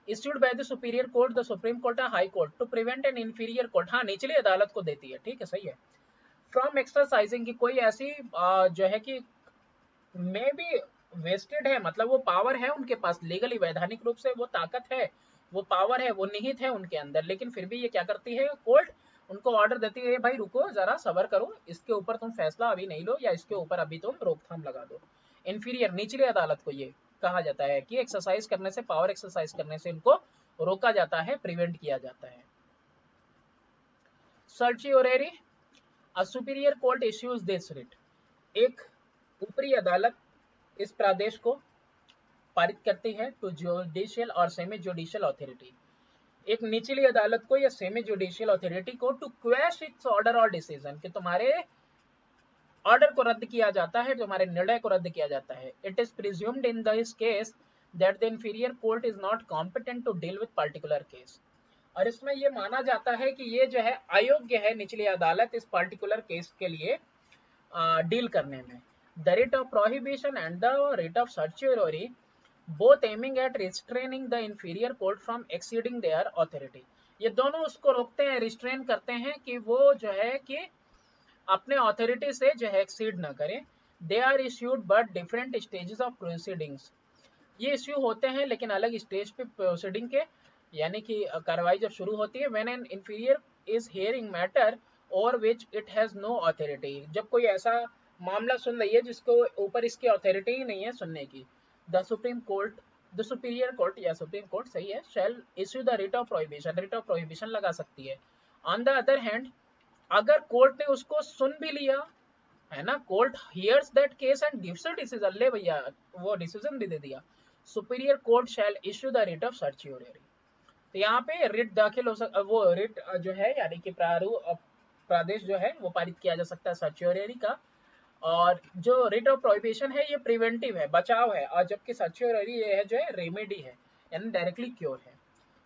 Issued by the superior court, the supreme court या high court, to prevent an inferior court, हाँ निचली अदालत को देती है, ठीक है, सही है। फ्रॉम एक्सरसाइजिंग की कोई ऐसी जो है कि मे बी वेस्टेड है, मतलब वो पावर है उनके पास लीगली, वैधानिक रूप से वो ताकत है, वो पावर है, वो निहित है उनके अंदर, लेकिन फिर भी ये क्या करती है कोर्ट, उनको ऑर्डर देती है भाई रुको जरा सबर करो, इसके ऊपर तुम फैसला अभी नहीं लो, या इसके ऊपर अभी तुम रोकथाम लगा दो। इंफीरियर निचली अदालत को ये कहा जाता है कि एक्सरसाइज करने से, पावर एक्सरसाइज करने से इनको रोका जाता है, प्रिवेंट किया जाता है। Certiorari, a superior court issues this writ, एक ऊपरी अदालत इस प्रादेश को पारित करती है टू जुडिशियल और सेमी जुडिशियल अथॉरिटी, एक निचली अदालत को या सेमी जुडिशियल अथॉरिटी को, टू क्वैश इट्स ऑर्डर और डिसीजन, कि तुम्हारे ऑर्डर को रद्द किया जाता है, तुम्हारे निर्णय को रद्द किया जाता है। It is presumed in this case that the inferior court is not competent to deal with particular case। और इसमें ये माना जाता है कि ये जो है अयोग्य है निचली अदालत इस पर्टिकुलर केस के लिए डील करने में। The writ of prohibition and the writ of certiorari both aiming at restraining the inferior court from exceeding their authority. ये दोनों उसको रोकते हैं, रिस्ट्रेन करते हैं कि वो जो है कि अपने ऑथोरिटी से जो है एक्सीड ना करें। They are issued but different stages of proceedings. ये इश्यू होते हैं लेकिन अलग स्टेज पे प्रोसीडिंग के, यानी कि कार्रवाई जब शुरू होती है। When an inferior is hearing matter over which it has no authority. जब कोई ऐसा मामला सुन रही है जिसको ऊपर इसकी अथॉरिटी ही नहीं है सुनने की। The supreme court, the superior court या सुप्रीम कोर्ट सही है, shall issue the writ of prohibition, writ of prohibition लगा सकती है। ऑन द अदर हैंड अगर कोर्ट ने उसको सुन भी लिया है ना, court hears that case and gives a decision, ले भैया वो डिसीजन भी दे दिया, superior court shall issue the writ of certiorari. तो यहाँ पे रिट दाखिल हो सकता, वो रिट जो है यानी कि प्रादेश जो है वो पारित किया जा सकता है सर्च्योरी का। और जो रिट ऑफ प्रोहिबिशन है ये प्रिवेंटिव है, बचाव है, और जबकि सर्च्योरी ये है जो है रेमेडी है, यानी डायरेक्टली क्योर है।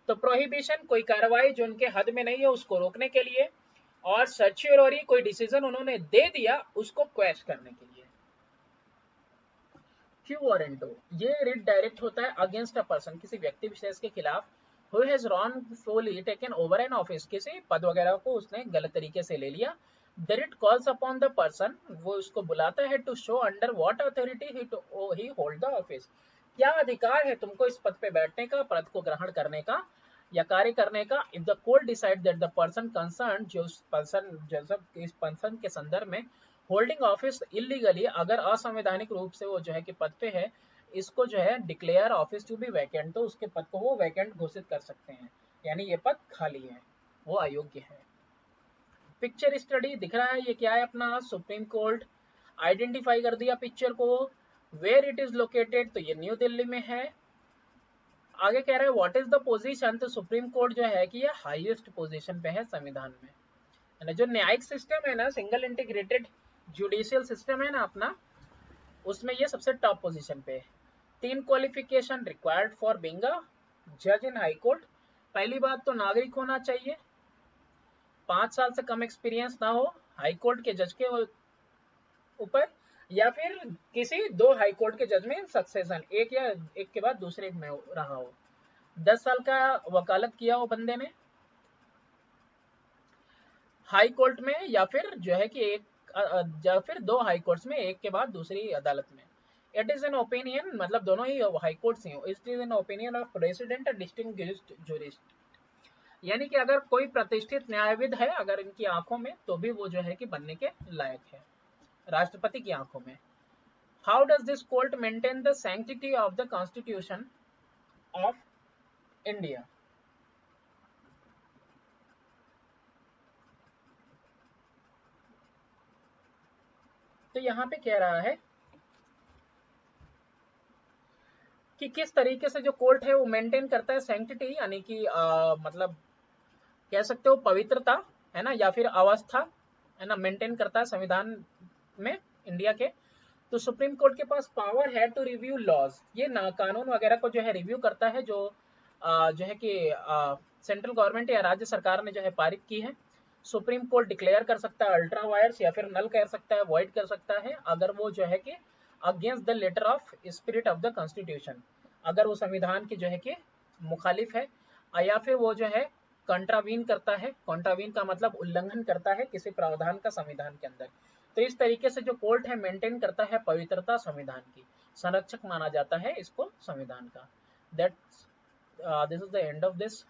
तो प्रोहिबिशन कोई कार्रवाई जो उनके हद में नहीं है उसको रोकने के लिए, और सर्च्योरी कोई डिसीजन उन्होंने दे दिया उसको क्वेश करने के लिए। क्यू वारंटो, ये रिट डायरेक्ट होता है अगेंस्ट अ पर्सन, किसी व्यक्ति विशेष के खिलाफ, who has wrongfully taken over an office, किसी पद वगैरह को उसने गलत तरीके से ले लिया। The writ calls upon the person, वो उसको बुलाता है to show under what authority he hold the office, क्या अधिकार है तुमको इस पद पे बैठने का, पद को ग्रहण करने का या कार्य करने का। If the court decide that the person concerned, जो इस पर्सन के संदर्भ में होल्डिंग ऑफिस इलीगली, अगर असंवैधानिक रूप से वो जो है कि पद पे है, इसको जो है declare office to be vacant, तो उसके पद को वो वैकेंट घोषित कर सकते हैं, यानी ये पद खाली है, वो अयोग्य है। पिक्चर स्टडी दिख रहा है, ये क्या है अपना सुप्रीम कोर्ट, आइडेंटिफाई कर दिया पिक्चर को। वेयर इट इज लोकेटेड, तो ये न्यू दिल्ली में है। आगे कह रहा है व्हाट इज द पोजीशन, तो सुप्रीम कोर्ट जो है कि ये हाईएस्ट पोजीशन पे है संविधान में, है ना। जो न्यायिक सिस्टम है ना, सिंगल इंटीग्रेटेड जुडिशियल सिस्टम है ना अपना, उसमें ये सबसे टॉप पोजीशन पे है। 3 qualification required for being a जज इन हाई कोर्ट। पहली बात तो नागरिक होना चाहिए, 5 साल से कम एक्सपीरियंस ना हो हाई कोर्ट के जज के ऊपर, या फिर किसी 2 हाई कोर्ट के जज में सक्सेशन, एक या एक के बाद दूसरे में रहा हो। 10 साल का वकालत किया हो बंदे ने हाई कोर्ट में, या फिर जो है कि एक या फिर 2 हाई कोर्ट्स में, एक के बाद दूसरी अदालत में। इट इज एन ओपिनियन, मतलब दोनों ही हाई कोर्ट्स ही हो। It is an opinion of president and distinguished jurist, यानी कि अगर कोई प्रतिष्ठित न्यायविद है अगर इनकी आंखों में, तो भी वो जो है कि बनने के लायक है राष्ट्रपति की आंखों में। How does this court maintain the sanctity of the constitution of India. तो यहाँ पे कह रहा है कि किस तरीके से जो कोर्ट है वो मेंटेन करता है सैंक्टिटी, यानी कि मतलब कह सकते हो पवित्रता, है ना, या फिर अवस्था, है ना, मेंटेन करता है संविधान में इंडिया के। तो सुप्रीम कोर्ट के पास पावर है टू रिव्यू लॉज, ये ना कानून वगैरह को जो है रिव्यू करता है, जो है कि सेंट्रल गवर्नमेंट या राज्य सरकार ने जो है पारित की है। सुप्रीम कोर्ट डिक्लेयर कर सकता है अल्ट्रा वायर्स, या फिर नल कर सकता है, वॉइड कर सकता है, अगर वो जो है कि against the letter of spirit of the constitution, अगर वो संविधान की जो है कि मुखालिफ है, या फिर वो जो है कंट्रावीन करता है। कंट्रावीन का मतलब उल्लंघन करता है किसी प्रावधान का संविधान के अंदर। तो इस तरीके से जो कोर्ट है मेंटेन करता है पवित्रता संविधान की, संरक्षक माना जाता है इसको संविधान का। That this is the end of this